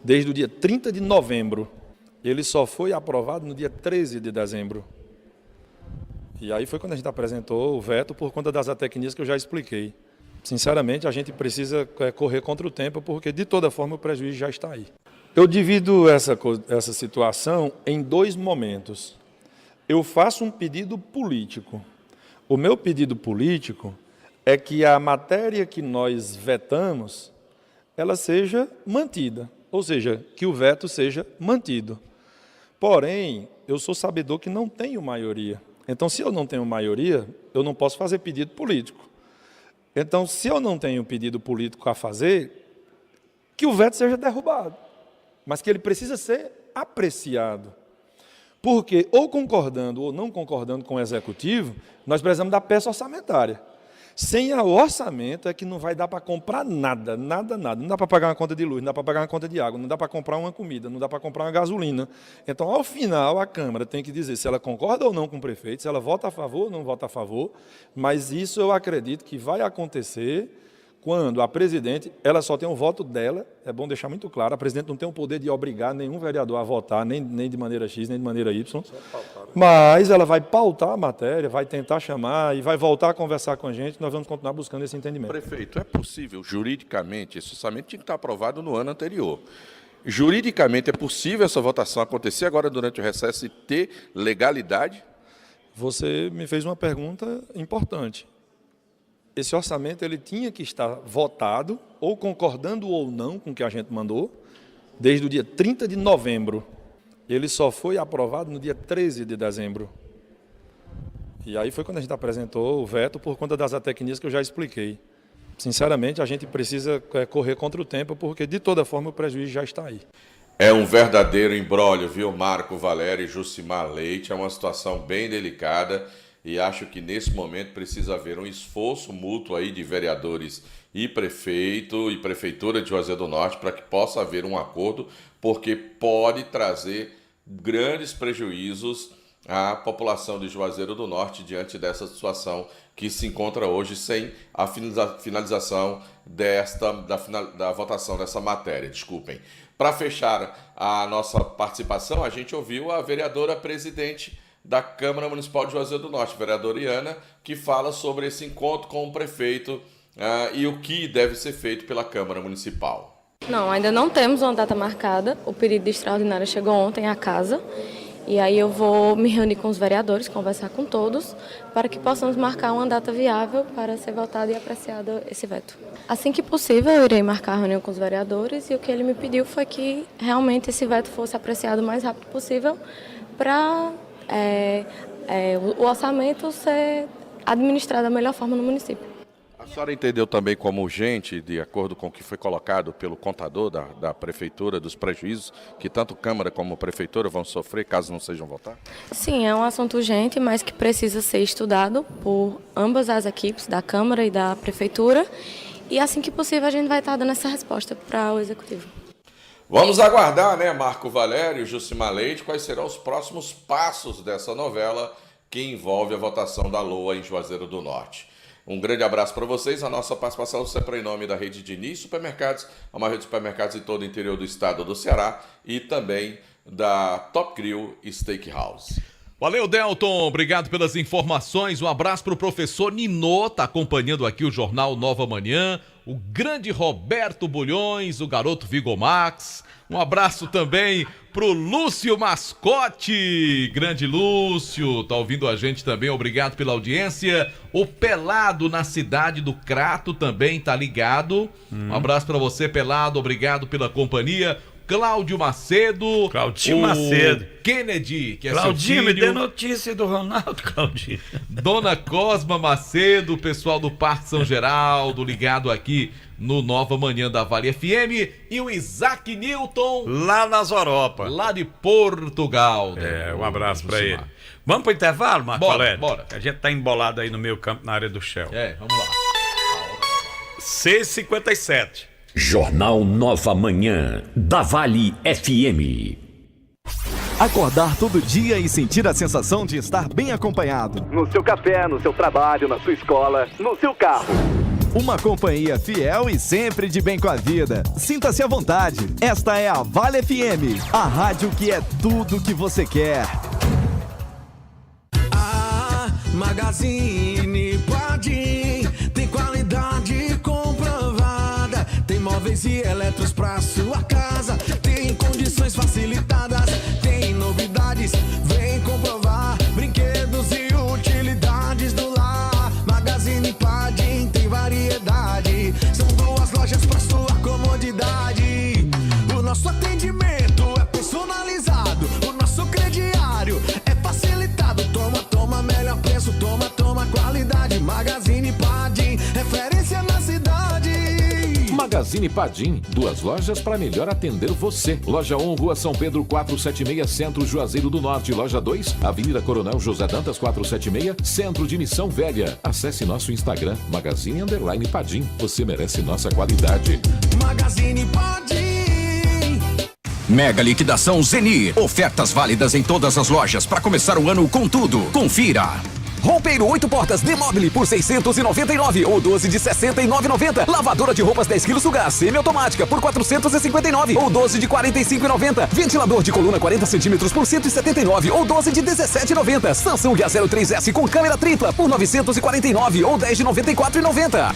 desde o dia 30 de novembro. Ele só foi aprovado no dia 13 de dezembro. E aí foi quando a gente apresentou o veto por conta das atecnias que eu já expliquei. Sinceramente, a gente precisa correr contra o tempo, porque de toda forma o prejuízo já está aí. Eu divido essa situação em 2 momentos. Eu faço um pedido político. O meu pedido político é que a matéria que nós vetamos, ela seja mantida, ou seja, que o veto seja mantido. Porém, eu sou sabedor que não tenho maioria. Então, se eu não tenho maioria, eu não posso fazer pedido político. Então, se eu não tenho pedido político a fazer, que o veto seja derrubado, mas que ele precisa ser apreciado. Porque, ou concordando ou não concordando com o Executivo, nós precisamos da peça orçamentária. Sem o orçamento é que não vai dar para comprar nada. Não dá para pagar uma conta de luz, não dá para pagar uma conta de água, não dá para comprar uma comida, não dá para comprar uma gasolina. Então, ao final, a Câmara tem que dizer se ela concorda ou não com o prefeito, se ela vota a favor ou não vota a favor, mas isso eu acredito que vai acontecer quando a presidente, ela só tem o voto dela, é bom deixar muito claro, a presidente não tem o poder de obrigar nenhum vereador a votar, nem de maneira X, nem de maneira Y, mas ela vai pautar a matéria, vai tentar chamar e vai voltar a conversar com a gente, nós vamos continuar buscando esse entendimento. Prefeito, é possível, juridicamente, esse orçamento tinha que estar aprovado no ano anterior. Juridicamente, é possível essa votação acontecer agora durante o recesso e ter legalidade? Você me fez uma pergunta importante. Esse orçamento ele tinha que estar votado, ou concordando ou não com o que a gente mandou, desde o dia 30 de novembro. Ele só foi aprovado no dia 13 de dezembro. E aí foi quando a gente apresentou o veto por conta das atecnias que eu já expliquei. Sinceramente, a gente precisa correr contra o tempo, porque de toda forma o prejuízo já está aí. É um verdadeiro imbróglio, viu, Marco Valério e Jucimar Leite? É uma situação bem delicada. E acho que nesse momento precisa haver um esforço mútuo aí de vereadores e prefeito e prefeitura de Juazeiro do Norte para que possa haver um acordo, porque pode trazer grandes prejuízos à população de Juazeiro do Norte diante dessa situação que se encontra hoje sem a finalização da votação dessa matéria. Desculpem. Para fechar a nossa participação, a gente ouviu a vereadora presidente da Câmara Municipal de Juazeiro do Norte, vereadora Iana, que fala sobre esse encontro com o prefeito e o que deve ser feito pela Câmara Municipal. Não, ainda não temos uma data marcada. O pedido de extraordinária chegou ontem à casa e aí eu vou me reunir com os vereadores, conversar com todos, para que possamos marcar uma data viável para ser votado e apreciado esse veto. Assim que possível, eu irei marcar a reunião com os vereadores e o que ele me pediu foi que realmente esse veto fosse apreciado o mais rápido possível para o orçamento ser administrado da melhor forma no município. A senhora entendeu também como urgente, de acordo com o que foi colocado pelo contador da Prefeitura, dos prejuízos que tanto Câmara como Prefeitura vão sofrer caso não sejam votados? Sim, é um assunto urgente, mas que precisa ser estudado por ambas as equipes, da Câmara e da Prefeitura, e assim que possível a gente vai estar dando essa resposta para o Executivo. Vamos aguardar, né, Marco Valério e Jucimar Leite, quais serão os próximos passos dessa novela que envolve a votação da LOA em Juazeiro do Norte. Um grande abraço para vocês, a nossa participação sempre em nome da rede Diniz Supermercados, a maior rede de supermercados em todo o interior do estado do Ceará e também da Top Grill Steakhouse. Valeu, Delton, obrigado pelas informações, um abraço para o professor Ninô, está acompanhando aqui o Jornal Nova Manhã, o grande Roberto Bulhões, o garoto Vigomax, um abraço também pro Lúcio Mascote, grande Lúcio, tá ouvindo a gente também, obrigado pela audiência. O Pelado na cidade do Crato também tá ligado, um abraço para você, Pelado, obrigado pela companhia. Cláudio Macedo. Claudinho Macedo. Kennedy, que é Claudinho, seu filho. me dê notícia do Ronaldo, Claudinho. Dona Cosma Macedo, pessoal do Parque São Geraldo, ligado aqui no Nova Manhã da Vale FM. E o Isaac Newton. Lá nas Europa. Lá de Portugal. Né? Um abraço pra ele. Vamos pro intervalo, Marco Valério? Bora. A gente tá embolado aí no meio campo, na área do Shell. Vamos lá. 6h57. Jornal Nova Manhã, da Vale FM. Acordar todo dia e sentir a sensação de estar bem acompanhado. No seu café, no seu trabalho, na sua escola, no seu carro. Uma companhia fiel e sempre de bem com a vida. Sinta-se à vontade. Esta é a Vale FM, a rádio que é tudo que você quer. Magazine Padim tem qualidade comprovada. Tem móveis e eletros pra sua casa. Tem condições facilitadas. Tem novidades, vem comprovar. Brinquedos e utilidades do lar. Magazine Padim tem variedade. São 2 lojas pra sua comodidade. O nosso atendimento é personalizado. O nosso crediário é facilitado. Toma, melhor preço. Toma, qualidade. Magazine Padim, referência na cidade. Magazine Padim, 2 lojas para melhor atender você. Loja 1, Rua São Pedro 476, Centro Juazeiro do Norte. Loja 2, Avenida Coronel José Dantas 476, Centro de Missão Velha. Acesse nosso Instagram, Magazine_Padim. Você merece nossa qualidade. Magazine Padim. Mega liquidação Zenir. Ofertas válidas em todas as lojas para começar o ano com tudo. Confira. Roupeiro 8 portas Demobile por 699 ou 12 de 69,90. Lavadora de roupas 10 kg Sugás semi-automática por 459 ou 12 de 45,90. Ventilador de coluna 40 cm por 179 ou 12 de 17,90. Samsung A03S com câmera tripla por 949 ou 10 de 94,90.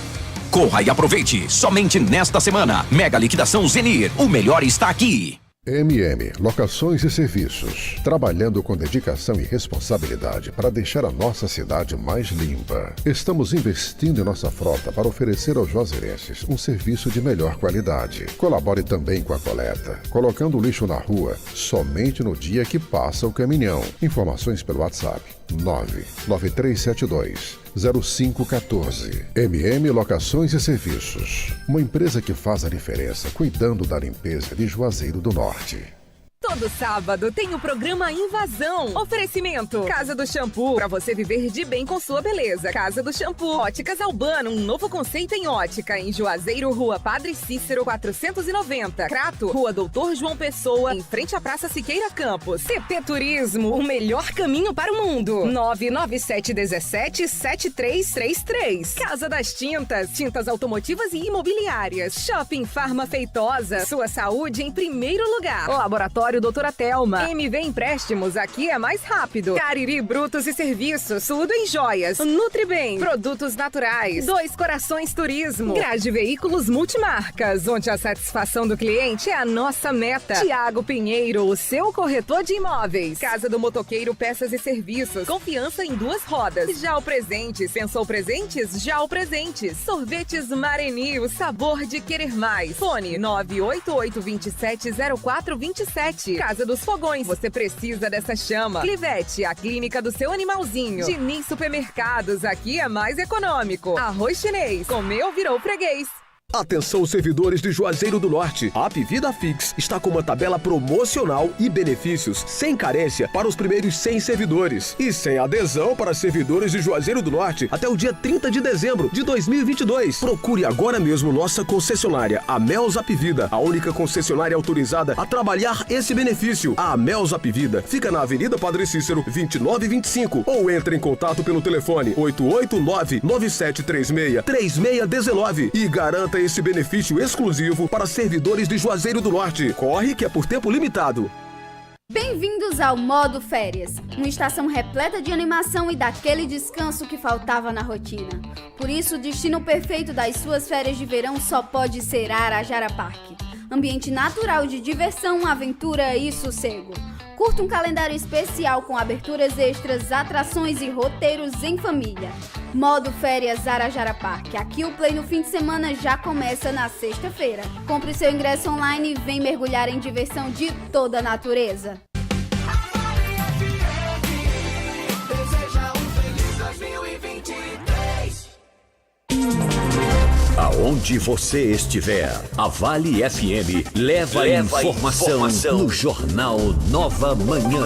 Corra e aproveite. Somente nesta semana. Mega liquidação Zenir. O melhor está aqui. MM Locações e Serviços, trabalhando com dedicação e responsabilidade para deixar a nossa cidade mais limpa. Estamos investindo em nossa frota para oferecer aos juazeirenses um serviço de melhor qualidade. Colabore também com a coleta, colocando o lixo na rua somente no dia que passa o caminhão. Informações pelo WhatsApp 993720514. MM Locações e Serviços, uma empresa que faz a diferença cuidando da limpeza de Juazeiro do Norte. Todo sábado tem o programa Invasão. Oferecimento: Casa do Shampoo, para você viver de bem com sua beleza. Casa do Shampoo. Óticas Albano, um novo conceito em ótica. Em Juazeiro, Rua Padre Cícero, 490. Crato, Rua Doutor João Pessoa, em frente à Praça Siqueira Campos. TP Turismo, o melhor caminho para o mundo. 997177333. Casa das Tintas, tintas automotivas e imobiliárias. Shopping Farma Feitosa, sua saúde em primeiro lugar. Laboratório Doutora Telma. MV Empréstimos, aqui é mais rápido. Cariri Brutos e Serviços, tudo em joias. Nutribem, produtos naturais. 2 Corações Turismo. Grade Veículos Multimarcas, onde a satisfação do cliente é a nossa meta. Tiago Pinheiro, o seu corretor de imóveis. Casa do Motoqueiro Peças e Serviços. Confiança em 2 rodas. Já o Presentes. Pensou presentes? Já o Presentes. Sorvetes Mareni, o sabor de querer mais. Fone 988270427. Casa dos Fogões, você precisa dessa chama. Clivete, a clínica do seu animalzinho. Diniz Supermercados, aqui é mais econômico. Arroz Chinês, comeu virou freguês. Atenção, servidores de Juazeiro do Norte. A Apvida Fix está com uma tabela promocional e benefícios sem carência para os primeiros 100 servidores e sem adesão para servidores de Juazeiro do Norte até o dia 30 de dezembro de 2022. Procure agora mesmo nossa concessionária, a Mels Apvida, a única concessionária autorizada a trabalhar esse benefício. A Mels Apvida fica na Avenida Padre Cícero, 2925, ou entre em contato pelo telefone 889-9736-3619 e garanta esse benefício exclusivo para servidores de Juazeiro do Norte. Corre que é por tempo limitado. Bem-vindos ao Modo Férias, uma estação repleta de animação e daquele descanso que faltava na rotina. Por isso, o destino perfeito das suas férias de verão só pode ser Arajara Parque. Ambiente natural de diversão, aventura e sossego. Curta um calendário especial com aberturas extras, atrações e roteiros em família. Modo Férias Arajara Parque. Aqui o play no fim de semana já começa na sexta-feira. Compre seu ingresso online e vem mergulhar em diversão de toda a natureza. Aonde você estiver, a Vale FM leva a informação no Jornal Nova Manhã.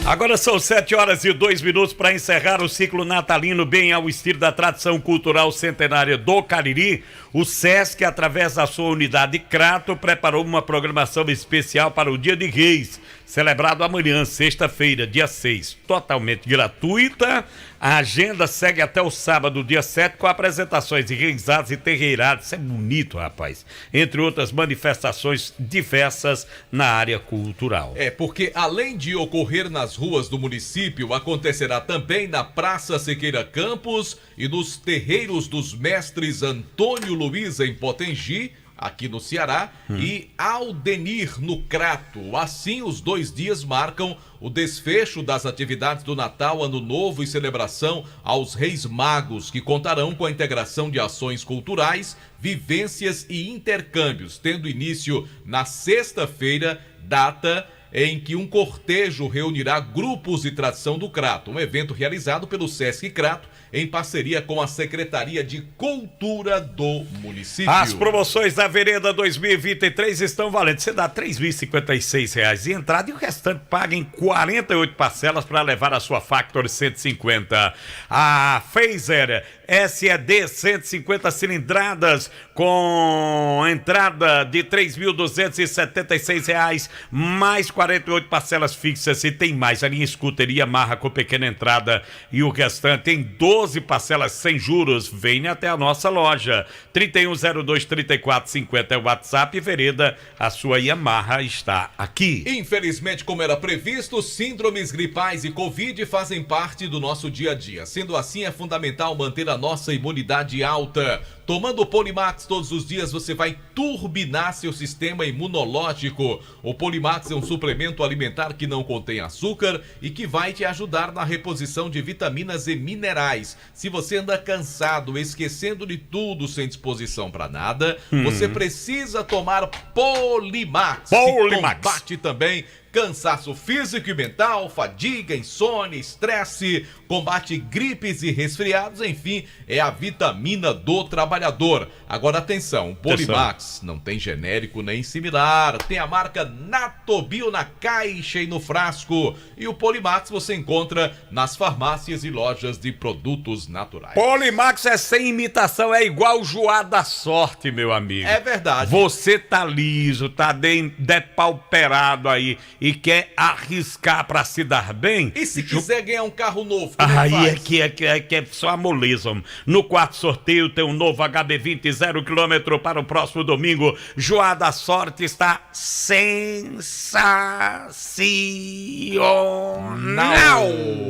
Agora são 7h02 para encerrar o ciclo natalino bem ao estilo da tradição cultural centenária do Cariri. O SESC, através da sua unidade Crato, preparou uma programação especial para o Dia de Reis, celebrado amanhã, sexta-feira, dia 6, totalmente gratuita. A agenda segue até o sábado, dia 7, com apresentações de reisadas e terreiradas. Isso é bonito, rapaz. Entre outras manifestações diversas na área cultural. Porque além de ocorrer nas ruas do município, acontecerá também na Praça Sequeira Campos e nos terreiros dos mestres Antônio Luiz em Potengi, aqui no Ceará, e Aldenir no Crato. Assim, os 2 dias marcam o desfecho das atividades do Natal, Ano Novo e celebração aos Reis Magos, que contarão com a integração de ações culturais, vivências e intercâmbios, tendo início na sexta-feira, data em que um cortejo reunirá grupos de tradição do Crato, um evento realizado pelo Sesc Crato em parceria com a Secretaria de Cultura do município. As promoções da Vereda 2023 estão valendo. Você dá R$ 3.056 de entrada e o restante paga em 48 parcelas para levar a sua Factor 150. A Phaser SED 150 cilindradas com entrada de R$ 3.276, mais 48 parcelas fixas. E tem mais, a linha Scooter e Yamaha com pequena entrada e o restante em 12 parcelas sem juros. Venha até a nossa loja. 3102-3450 é o WhatsApp. Vereda, a sua Yamaha está aqui. Infelizmente, como era previsto, síndromes gripais e Covid fazem parte do nosso dia a dia. Sendo assim, é fundamental manter a nossa imunidade alta. Tomando o Polimax todos os dias, você vai turbinar seu sistema imunológico. O Polimax é um suplemento alimentar que não contém açúcar e que vai te ajudar na reposição de vitaminas e minerais. Se você anda cansado, esquecendo de tudo, sem disposição para nada, você precisa tomar Polimax. Polimax. Que combate também cansaço físico e mental, fadiga, insônia, estresse, combate gripes e resfriados, enfim, é a vitamina do trabalhador. Agora atenção, Polimax não tem genérico nem similar, tem a marca Natobio na caixa e no frasco. E o Polimax você encontra nas farmácias e lojas de produtos naturais. Polimax é sem imitação, é igual o Joá da Sorte, meu amigo. É verdade. Você tá liso, tá depauperado aí e quer arriscar pra se dar bem? E se quiser ganhar um carro novo, aí é que é só a moleza. No quarto sorteio tem um novo HB20 0 km para o próximo domingo. Joá da Sorte está sensacional.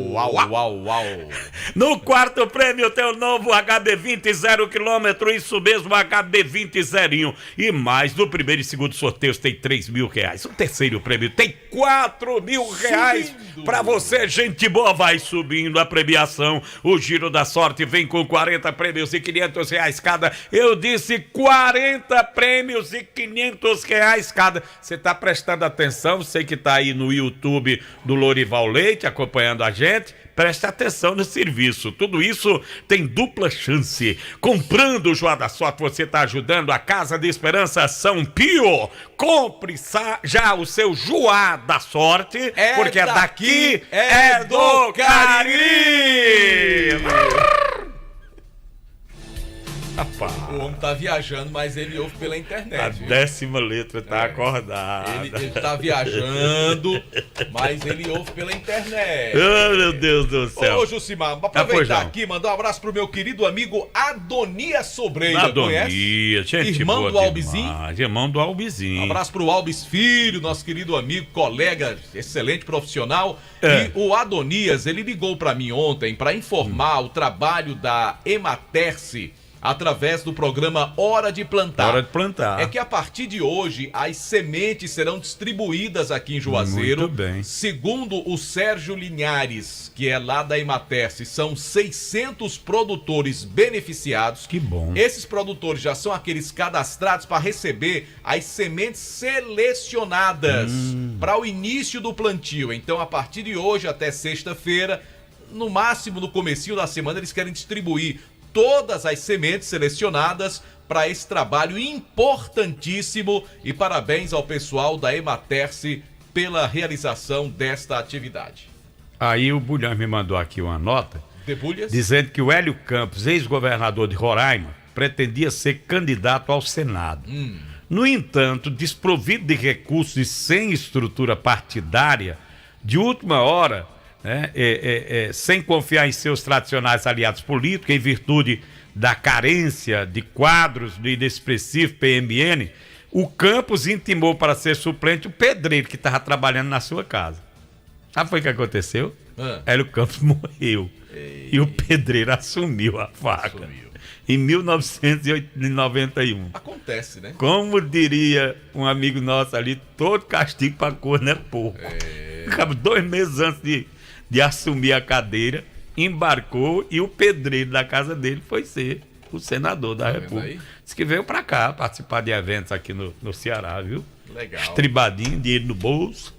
Uau. No quarto prêmio tem o novo HB20 0 km, isso mesmo, HB20 zerinho. E mais, no primeiro e segundo sorteios tem R$3.000. O terceiro prêmio tem R$4.000 para você, gente boa. Vai subindo a premiação. O Giro da Sorte vem com 40 prêmios e R$500 cada. Eu disse 40 prêmios e R$500 cada. Você tá prestando atenção? Você que tá aí no YouTube do Lorival Leite acompanhando a gente, preste atenção no serviço. Tudo isso tem dupla chance. Comprando o Joá da Sorte, você está ajudando a Casa de Esperança São Pio. Compre já o seu Joá da Sorte, porque daqui é do Cariri. Rapaz. O homem tá viajando, mas ele ouve pela internet. A 10ª letra tá acordada. Ele tá viajando, mas ele ouve pela internet. Oh, meu Deus do céu. Ô, Jucimar, aproveitar aqui, mandar um abraço pro meu querido amigo Adonias Sobreira. Adonias, gente irmão boa do Albizinho. Irmão do Albizinho. Um abraço pro Albis Filho, nosso querido amigo, colega, excelente profissional. E o Adonias, ele ligou pra mim ontem pra informar o trabalho da Ematerce através do programa Hora de Plantar. Hora de Plantar. É que a partir de hoje as sementes serão distribuídas aqui em Juazeiro. Muito bem. Segundo o Sérgio Linhares, que é lá da Ematerce, são 600 produtores beneficiados. Que bom. Esses produtores já são aqueles cadastrados para receber as sementes selecionadas para o início do plantio. Então, a partir de hoje até sexta-feira, no máximo no comecinho da semana, eles querem distribuir todas as sementes selecionadas para esse trabalho importantíssimo, e parabéns ao pessoal da Ematerce pela realização desta atividade. Aí o Bulhões me mandou aqui uma nota Debulhas? dizendo que o Hélio Campos, ex-governador de Roraima, pretendia ser candidato ao Senado. No entanto, desprovido de recursos e sem estrutura partidária, de última hora, né, sem confiar em seus tradicionais aliados políticos, em virtude da carência de quadros do inexpressivo PMN, o Campos intimou para ser suplente o pedreiro que estava trabalhando na sua casa. Sabe o que aconteceu? Hélio Campos morreu. E o pedreiro assumiu a vaga. Em 1991. Acontece, né? Como diria um amigo nosso ali, todo castigo para corno é pouco. Acabou 2 meses antes de assumir a cadeira, embarcou e o pedreiro da casa dele foi ser o senador da República. Diz que veio para cá participar de eventos aqui no Ceará, viu? Legal. Estribadinho, dinheiro no bolso.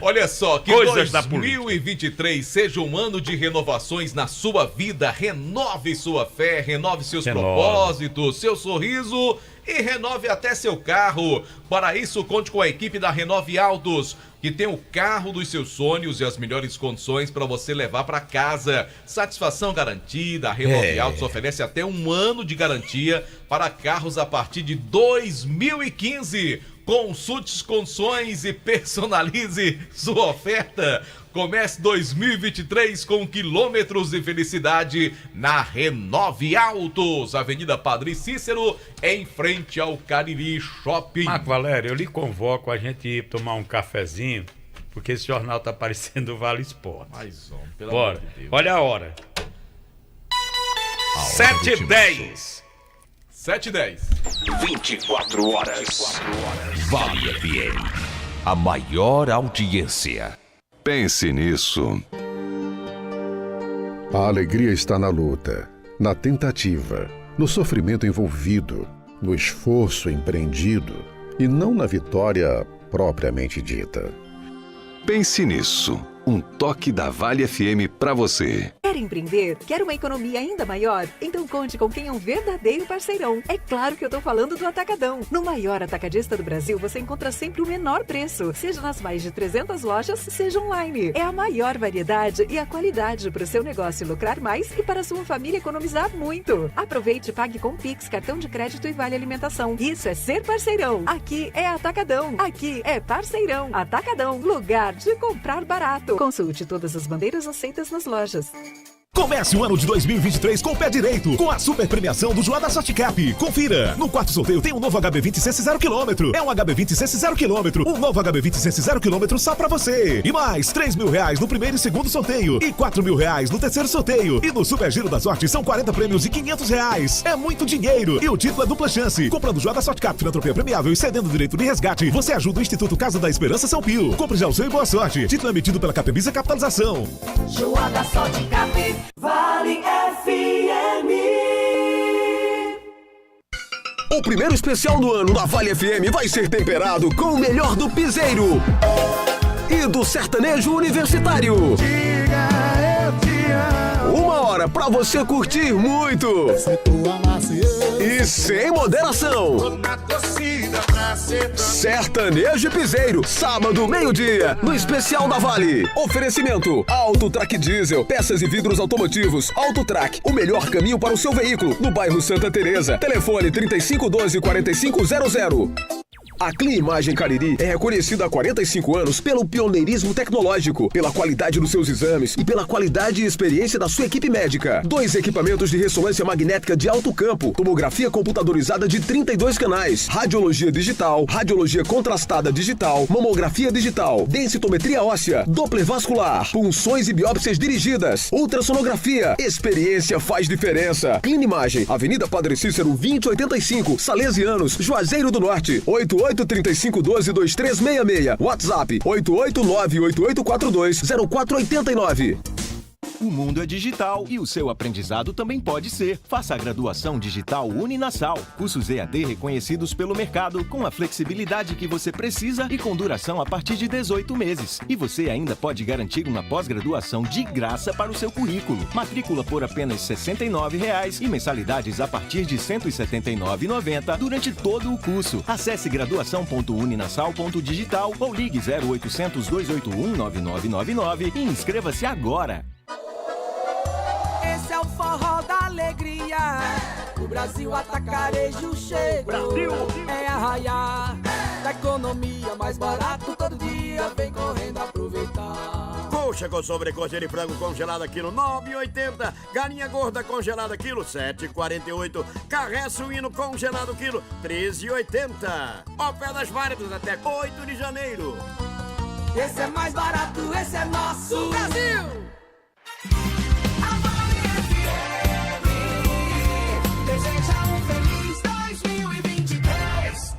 Olha só, que Coisas da 2023 seja um ano de renovações na sua vida. Renove sua fé, renove seus propósitos, seu sorriso e renove até seu carro. Para isso, conte com a equipe da Renove Autos, que tem o carro dos seus sonhos e as melhores condições para você levar para casa. Satisfação garantida. A Renove Autos oferece até 1 ano de garantia para carros a partir de 2015. Consulte as condições e personalize sua oferta. Comece 2023 com quilômetros de felicidade na Renove Autos, Avenida Padre Cícero, em frente ao Cariri Shopping. Marco Valério, eu lhe convoco a gente ir tomar um cafezinho, porque esse jornal tá parecendo o Vale Esportes. Mais um, pelo Bora. amor de Deus. Olha a hora. 7h10. 7h10. 24 horas. Vale FM. A maior audiência. Pense nisso. A alegria está na luta, na tentativa, no sofrimento envolvido, no esforço empreendido e não na vitória propriamente dita. Pense nisso. Um toque da Vale FM para você. Quer empreender? Quer uma economia ainda maior? Então conte com quem é um verdadeiro parceirão. É claro que eu tô falando do Atacadão. No maior atacadista do Brasil, você encontra sempre o menor preço, seja nas mais de 300 lojas, seja online. É a maior variedade e a qualidade para o seu negócio lucrar mais e para a sua família economizar muito. Aproveite e pague com Pix, cartão de crédito e vale alimentação. Isso é ser parceirão. Aqui é Atacadão. Aqui é parceirão. Atacadão, lugar de comprar barato. Consulte todas as bandeiras aceitas nas lojas. Comece o ano de 2023 com o pé direito, com a super premiação do Joá da Sorte Cap. Confira! No quarto sorteio tem um novo HB20 CC 0km. É um HB20 CC 0km. Um novo HB20 CC 0km só pra você. E mais R$3.000 no primeiro e segundo sorteio. E R$4.000 no terceiro sorteio. E no Super Giro da Sorte são 40 prêmios e R$500. É muito dinheiro. E o título é dupla chance. Comprando Joá da Sorte Cap, filantropia premiável e cedendo direito de resgate, você ajuda o Instituto Casa da Esperança São Pio. Compre já o seu e boa sorte. Título emitido pela Capemisa Capitalização. Joá da Sorte Cap. Vale FM. O primeiro especial do ano da Vale FM vai ser temperado com o melhor do piseiro e do sertanejo universitário. Uma hora pra você curtir muito e sem moderação. Sertanejo e piseiro, sábado, meio-dia, no especial da Vale. Oferecimento: Autotrac Diesel, peças e vidros automotivos. Autotrac, o melhor caminho para o seu veículo, no bairro Santa Teresa. Telefone 3512-4500. A Clean Imagem Cariri é reconhecida há 45 anos pelo pioneirismo tecnológico, pela qualidade dos seus exames e pela qualidade e experiência da sua equipe médica. 2 equipamentos de ressonância magnética de alto campo, tomografia computadorizada de 32 canais, radiologia digital, radiologia contrastada digital, mamografia digital, densitometria óssea, Doppler vascular, punções e biópsias dirigidas, ultrassonografia. Experiência faz diferença. Clean Imagem, Avenida Padre Cícero 2085, Salesianos, Juazeiro do Norte, 8835122366. WhatsApp 88988420489. O mundo é digital e o seu aprendizado também pode ser. Faça a graduação digital Uninasal. Cursos EAD reconhecidos pelo mercado, com a flexibilidade que você precisa e com duração a partir de 18 meses. E você ainda pode garantir uma pós-graduação de graça para o seu currículo. Matrícula por apenas R$ 69,00 e mensalidades a partir de R$ 179,90 durante todo o curso. Acesse graduação.uninasal.digital ou ligue 0800 281 9999 e inscreva-se agora. Esse é o forró da alegria. O Brasil Atacarejo chegou. Brasil! É arraiar da economia mais barato todo dia. Vem correndo aproveitar. Coxa com sobrecoxa de frango congelada quilo 9,80. Galinha gorda congelada quilo 7,48. Carré suíno congelado quilo 13,80. Ofertas válidas até 8 de janeiro. Esse é mais barato, esse é nosso Brasil! Deseja um feliz 2023.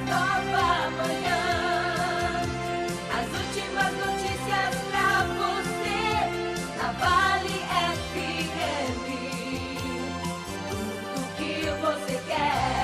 Nova manhã, as últimas notícias pra você, na Vale FM, tudo que você quer.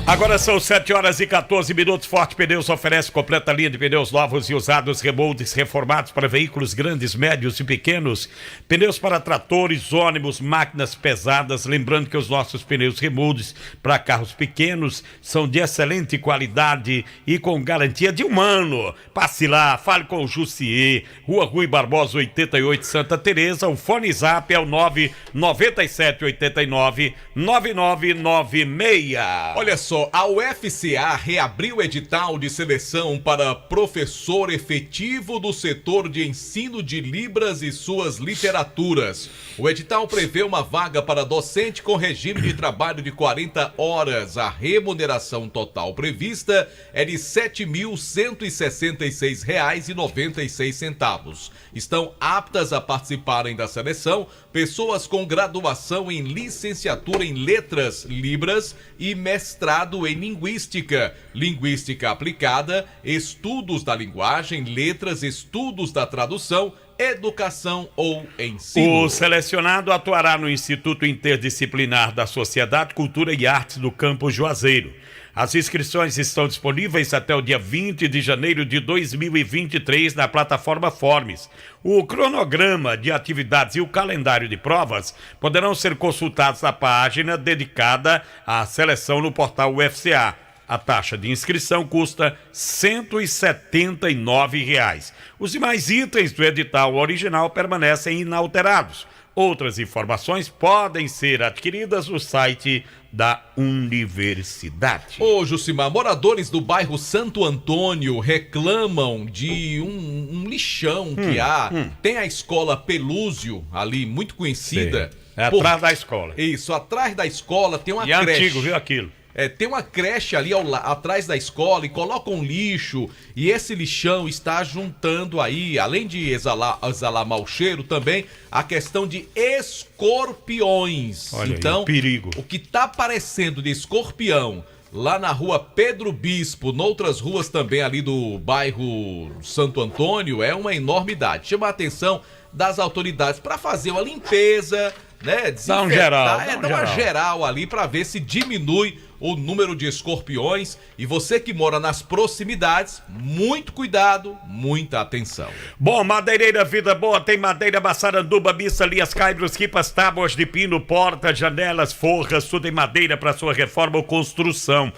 Agora são 7h14. Forte Pneus oferece completa linha de pneus novos e usados, remoldes reformados para veículos grandes, médios e pequenos, pneus para tratores, ônibus, máquinas pesadas. Lembrando que os nossos pneus remoldes para carros pequenos são de excelente qualidade e com garantia de 1 ano. Passe lá, fale com o Jussier, Rua Rui Barbosa 88, Santa Teresa. O fone zap é o 99789 9996. Olha só, a UFCA reabriu o edital de seleção para professor efetivo do setor de ensino de Libras e suas literaturas. O edital prevê uma vaga para docente com regime de trabalho de 40 horas. A remuneração total prevista é de R$ 7.166,96. Estão aptas a participarem da seleção pessoas com graduação em licenciatura em Letras Libras e mestrado em Linguística, Linguística Aplicada, Estudos da Linguagem, Letras, Estudos da Tradução, Educação ou Ensino. O selecionado atuará no Instituto Interdisciplinar da Sociedade, Cultura e Artes do Campus Juazeiro. As inscrições estão disponíveis até o dia 20 de janeiro de 2023 na plataforma Forms. O cronograma de atividades e o calendário de provas poderão ser consultados na página dedicada à seleção no portal UFCA. A taxa de inscrição custa R$ 179,00. Os demais itens do edital original permanecem inalterados. Outras informações podem ser adquiridas no site da universidade. Ô, Jucimar, moradores do bairro Santo Antônio reclamam de um lixão que há. Tem a escola Pelúzio ali, muito conhecida. É atrás da escola. Isso, atrás da escola tem uma creche. E antigo, viu aquilo? Tem uma creche ali atrás da escola e colocam lixo, e esse lixão está juntando aí, além de exalar mau cheiro, também a questão de escorpiões. Olha então, aí, perigo. O que está aparecendo de escorpião lá na rua Pedro Bispo, noutras ruas também ali do bairro Santo Antônio, é uma enormidade. Chama a atenção das autoridades para fazer uma limpeza, né? Dá um geral. Dá uma geral ali para ver se diminui o número de escorpiões. E você que mora nas proximidades, muito cuidado, muita atenção. Bom, Madeireira Vida Boa tem madeira Massaranduba, Missa, Lias, Caibros, Ripas, Tábuas de Pino, portas, janelas, forras, tudo em madeira para sua reforma ou construção.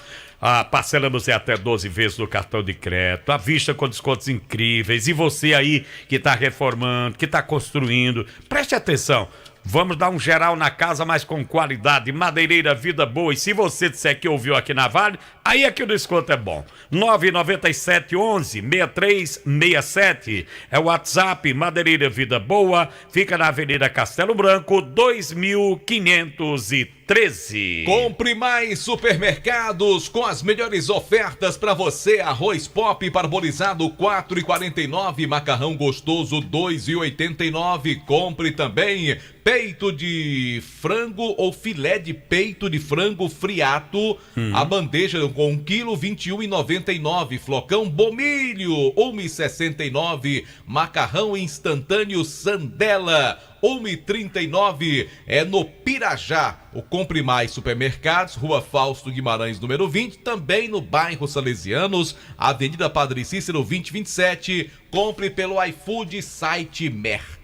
Parcelamos até 12 vezes no cartão de crédito, à vista com descontos incríveis. E você aí que está reformando, que está construindo, preste atenção. Vamos dar um geral na casa, mas com qualidade. Madeireira Vida Boa. E se você disser que ouviu aqui na Vale, aí é que o desconto é bom. 997-11-6367 é o WhatsApp. Madeireira Vida Boa. Fica na Avenida Castelo Branco, 2530. 13. Compre mais supermercados com as melhores ofertas para você. Arroz Pop parbolizado 4,49, macarrão gostoso 2,89. Compre também peito de frango ou filé de peito de frango friato, a bandeja com 1 kg 21,99. Flocão Bomilho 1,69. Macarrão instantâneo Sandela 1,39. É no Pirajá. O Compre Mais Supermercados, Rua Fausto Guimarães, número 20, também no bairro Salesianos, Avenida Padre Cícero 2027. Compre pelo iFood, site Mercado.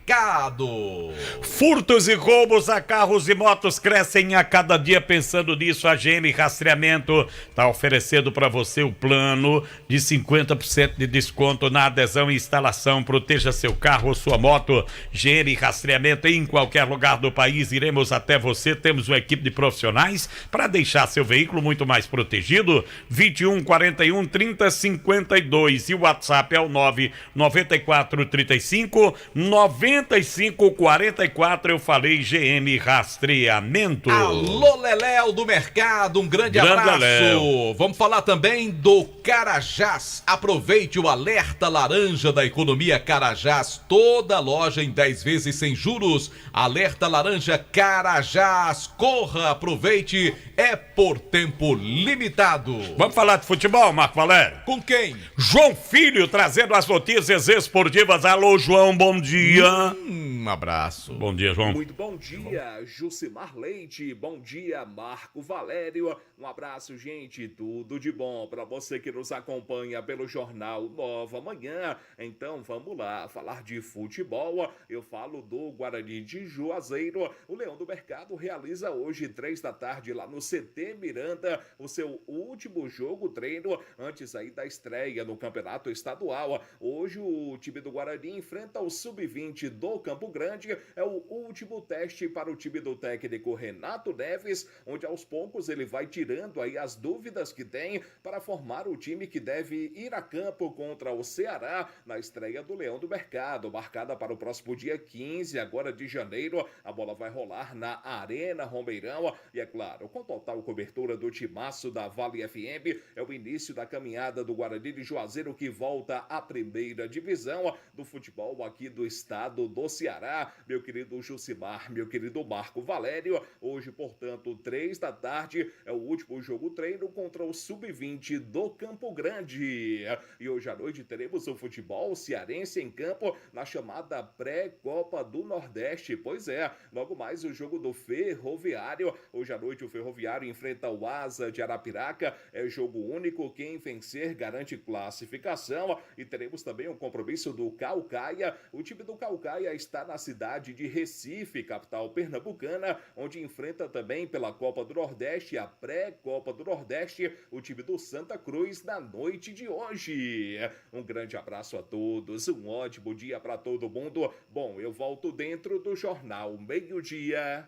Furtos e roubos a carros e motos crescem a cada dia. Pensando nisso, a GM Rastreamento está oferecendo para você o plano de 50% de desconto na adesão e instalação. Proteja seu carro ou sua moto. GM Rastreamento em qualquer lugar do país. Iremos até você. Temos uma equipe de profissionais para deixar seu veículo muito mais protegido. 21 41 30 52 e o WhatsApp é o 994 35 9544. Eu falei GM Rastreamento. Alô, Leléu do Mercado, um grande abraço. Leléu. Vamos falar também do Carajás. Aproveite o alerta laranja da economia Carajás. Toda loja em 10 vezes sem juros. Alerta laranja Carajás. Corra, aproveite, é por tempo limitado. Vamos falar de futebol, Marco Valério? Com quem? João Filho, trazendo as notícias esportivas. Alô, João, bom dia. Um abraço. Bom dia, João. Muito bom dia, Jucimar Leite. Bom dia, Marco Valério. Um abraço, gente. Tudo de bom para você que nos acompanha pelo Jornal Nova Manhã. Então, vamos lá falar de futebol. Eu falo do Guarani de Juazeiro. O Leão do Mercado realiza hoje, 3 da tarde, lá no CT Miranda, o seu último jogo treino antes aí da estreia no Campeonato Estadual. Hoje o time do Guarani enfrenta o Sub-20 do Campo Grande. É o último teste para o time do técnico Renato Neves, onde aos poucos ele vai tirando aí as dúvidas que tem para formar o time que deve ir a campo contra o Ceará na estreia do Leão do Mercado, marcada para o próximo dia 15 agora de janeiro. A bola vai rolar na Arena Romeirão e, é claro, com total cobertura do timaço da Vale FM, é o início da caminhada do Guarani de Juazeiro, que volta à primeira divisão do futebol aqui do estado do Ceará. Meu querido Jucimar, meu querido Marco Valério, hoje, portanto, 3 da tarde, é o último jogo treino contra o Sub-20 do Campo Grande. E hoje à noite teremos o futebol cearense em campo na chamada pré-Copa do Nordeste. Pois é, logo mais o jogo do Ferroviário. Hoje à noite o Ferroviário enfrenta o Asa de Arapiraca. É jogo único, quem vencer garante classificação. E teremos também um compromisso do Caucaia. O time do Caucaia está na cidade de Recife, capital pernambucana, onde enfrenta também pela Copa do Nordeste, a pré-Copa do Nordeste, o time do Santa Cruz na noite de hoje. Um grande abraço a todos, um ótimo dia para todo mundo. Bom, eu volto dentro do Jornal Meio-Dia.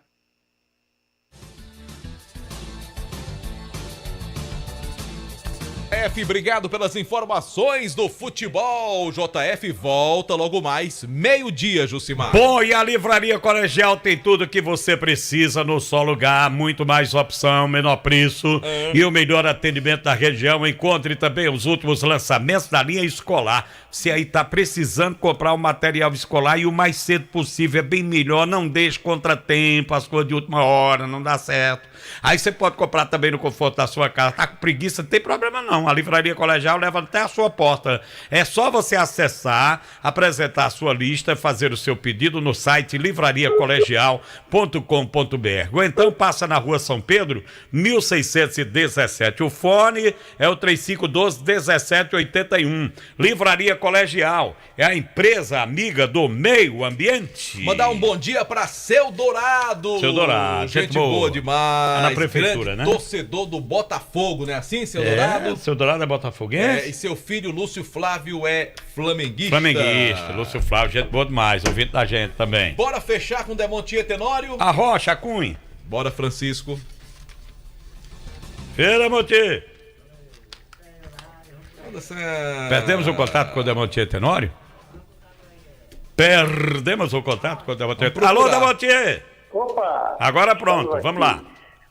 Obrigado pelas informações do futebol. JF volta logo mais, meio-dia, Jucimar. Bom, e a Livraria Colegial tem tudo que você precisa no só lugar, muito mais opção, menor preço e o melhor atendimento da região. Encontre também os últimos lançamentos da linha escolar. Se aí tá precisando comprar um material escolar e o mais cedo possível, é bem melhor, não deixe contratempo, as coisas de última hora, não dá certo. Aí você pode comprar também no conforto da sua casa. Tá com preguiça, não tem problema não. A Livraria Colegial leva até a sua porta. É só você acessar, apresentar a sua lista, fazer o seu pedido no site livrariacolegial.com.br. Ou então passa na Rua São Pedro, 1617. O fone é o 3512-1781. Livraria Colegial é a empresa amiga do meio ambiente. Mandar um bom dia para Seu Dourado. Seu Dourado, gente boa demais. Na prefeitura, né? Torcedor do Botafogo, né? Assim, Seu Dourado? Seu Dourado é botafoguense? E seu filho Lúcio Flávio é flamenguista. Flamenguista, Lúcio Flávio, gente boa demais, ouvinte da gente também. Bora fechar com Demontier Tenório? A Rocha, a Cunha. Bora, Francisco. Feira, Montier. Perdemos o contato com o Demontier Tenório? Perdemos o contato com o Demontier Tenório. Alô, Demontier! Opa! Agora pronto, vamos lá.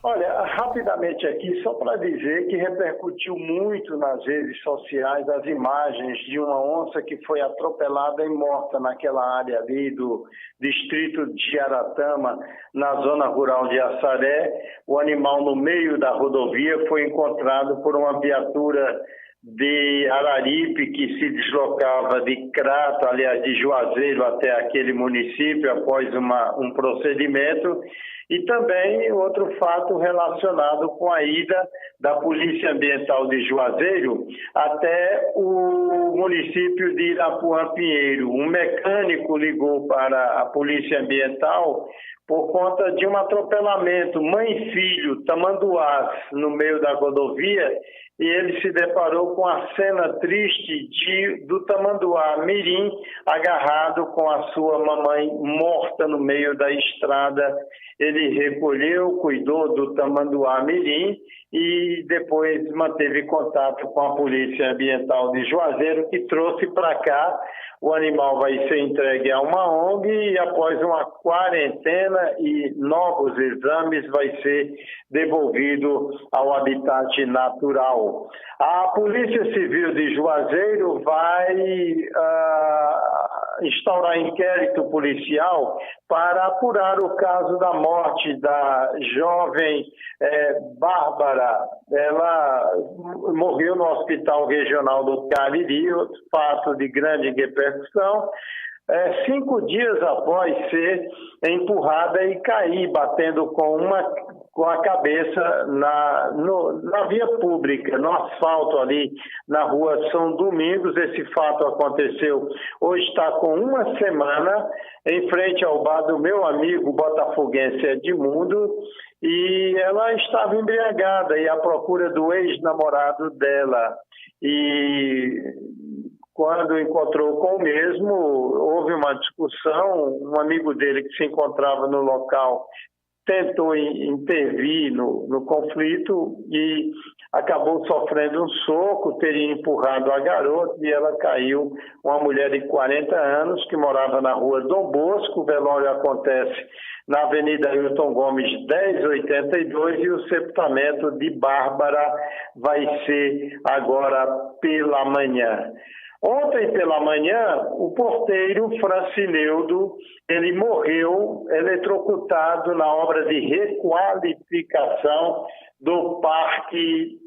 Olha, rapidamente aqui, só para dizer que repercutiu muito nas redes sociais as imagens de uma onça que foi atropelada e morta naquela área ali do distrito de Aratama, na zona rural de Assaré. O animal no meio da rodovia foi encontrado por uma viatura de Araripe que se deslocava de Crato, aliás, de Juazeiro até aquele município após um procedimento. E também outro fato relacionado com a ida da Polícia Ambiental de Juazeiro até o município de Irapuã Pinheiro. Um mecânico ligou para a Polícia Ambiental por conta de um atropelamento, mãe e filho, tamanduás, no meio da rodovia, e ele se deparou com a cena triste do tamanduá mirim agarrado com a sua mamãe morta no meio da estrada. Ele recolheu, cuidou do tamanduá mirim e depois manteve contato com a Polícia Ambiental de Juazeiro, que trouxe para cá. O animal vai ser entregue a uma ONG e após uma quarentena e novos exames vai ser devolvido ao habitat natural. A Polícia Civil de Juazeiro vai instaurar inquérito policial para apurar o caso da morte da jovem Bárbara. Ela morreu no Hospital Regional do Cariri, fato de grande repercussão, 5 dias após ser empurrada e cair, batendo com a cabeça na via pública, no asfalto ali na rua São Domingos. Esse fato aconteceu, hoje está com uma semana, em frente ao bar do meu amigo botafoguense Edmundo, e ela estava embriagada e à procura do ex-namorado dela. E quando encontrou com o mesmo, houve uma discussão. Um amigo dele que se encontrava no local tentou intervir no conflito e acabou sofrendo um soco, teria empurrado a garota e ela caiu. Uma mulher de 40 anos que morava na rua Dom Bosco. O velório acontece na Avenida Hilton Gomes 1082 e o sepultamento de Bárbara vai ser agora pela manhã. Ontem pela manhã, o porteiro Francineudo, ele morreu eletrocutado na obra de requalificação do parque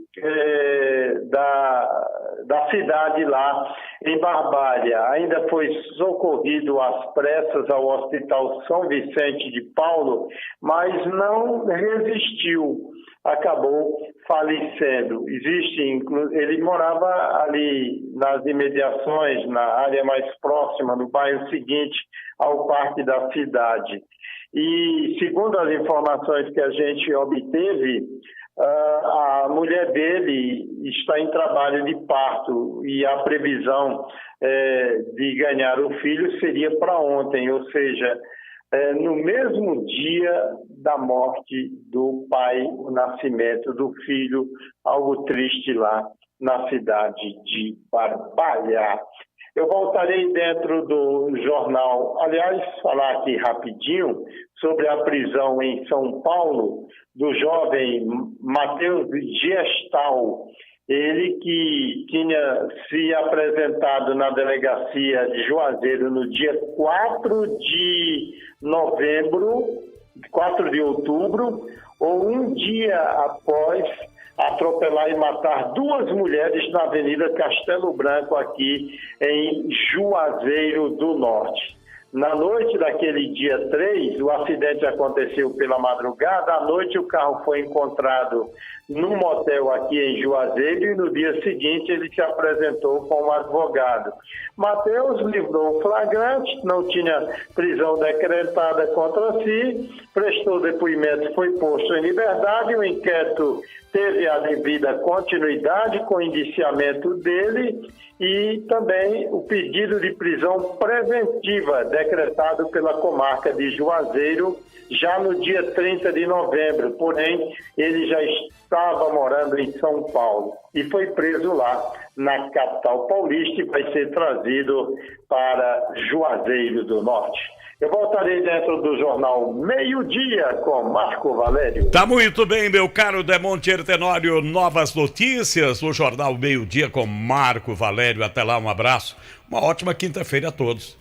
da cidade lá em Barbalha. Ainda foi socorrido às pressas ao Hospital São Vicente de Paulo, mas não resistiu, acabou falecendo. Ele morava ali nas imediações, na área mais próxima, no bairro seguinte ao parque da cidade. E segundo as informações que a gente obteve, a mulher dele está em trabalho de parto e a previsão de ganhar o filho seria para ontem, ou seja, no mesmo dia da morte do pai, o nascimento do filho, algo triste lá na cidade de Barbalha. Eu voltarei dentro do jornal, aliás, falar aqui rapidinho sobre a prisão em São Paulo do jovem Matheus Gestal. Ele que tinha se apresentado na delegacia de Juazeiro no dia 4 de outubro, ou um dia após atropelar e matar 2 mulheres na Avenida Castelo Branco, aqui em Juazeiro do Norte. Na noite daquele dia 3, o acidente aconteceu pela madrugada. À noite, o carro foi encontrado num motel aqui em Juazeiro e no dia seguinte ele se apresentou com um advogado. Matheus livrou o flagrante, não tinha prisão decretada contra si, prestou depoimento, foi posto em liberdade. O inquérito teve a devida continuidade com o indiciamento dele e também o pedido de prisão preventiva decretado pela comarca de Juazeiro já no dia 30 de novembro, porém ele já estava morando em São Paulo e foi preso lá na capital paulista e vai ser trazido para Juazeiro do Norte. Eu voltarei dentro do Jornal Meio-Dia com Marco Valério. Tá muito bem, meu caro Demonte Tenório. Novas notícias no Jornal Meio-Dia com Marco Valério. Até lá, um abraço. Uma ótima quinta-feira a todos.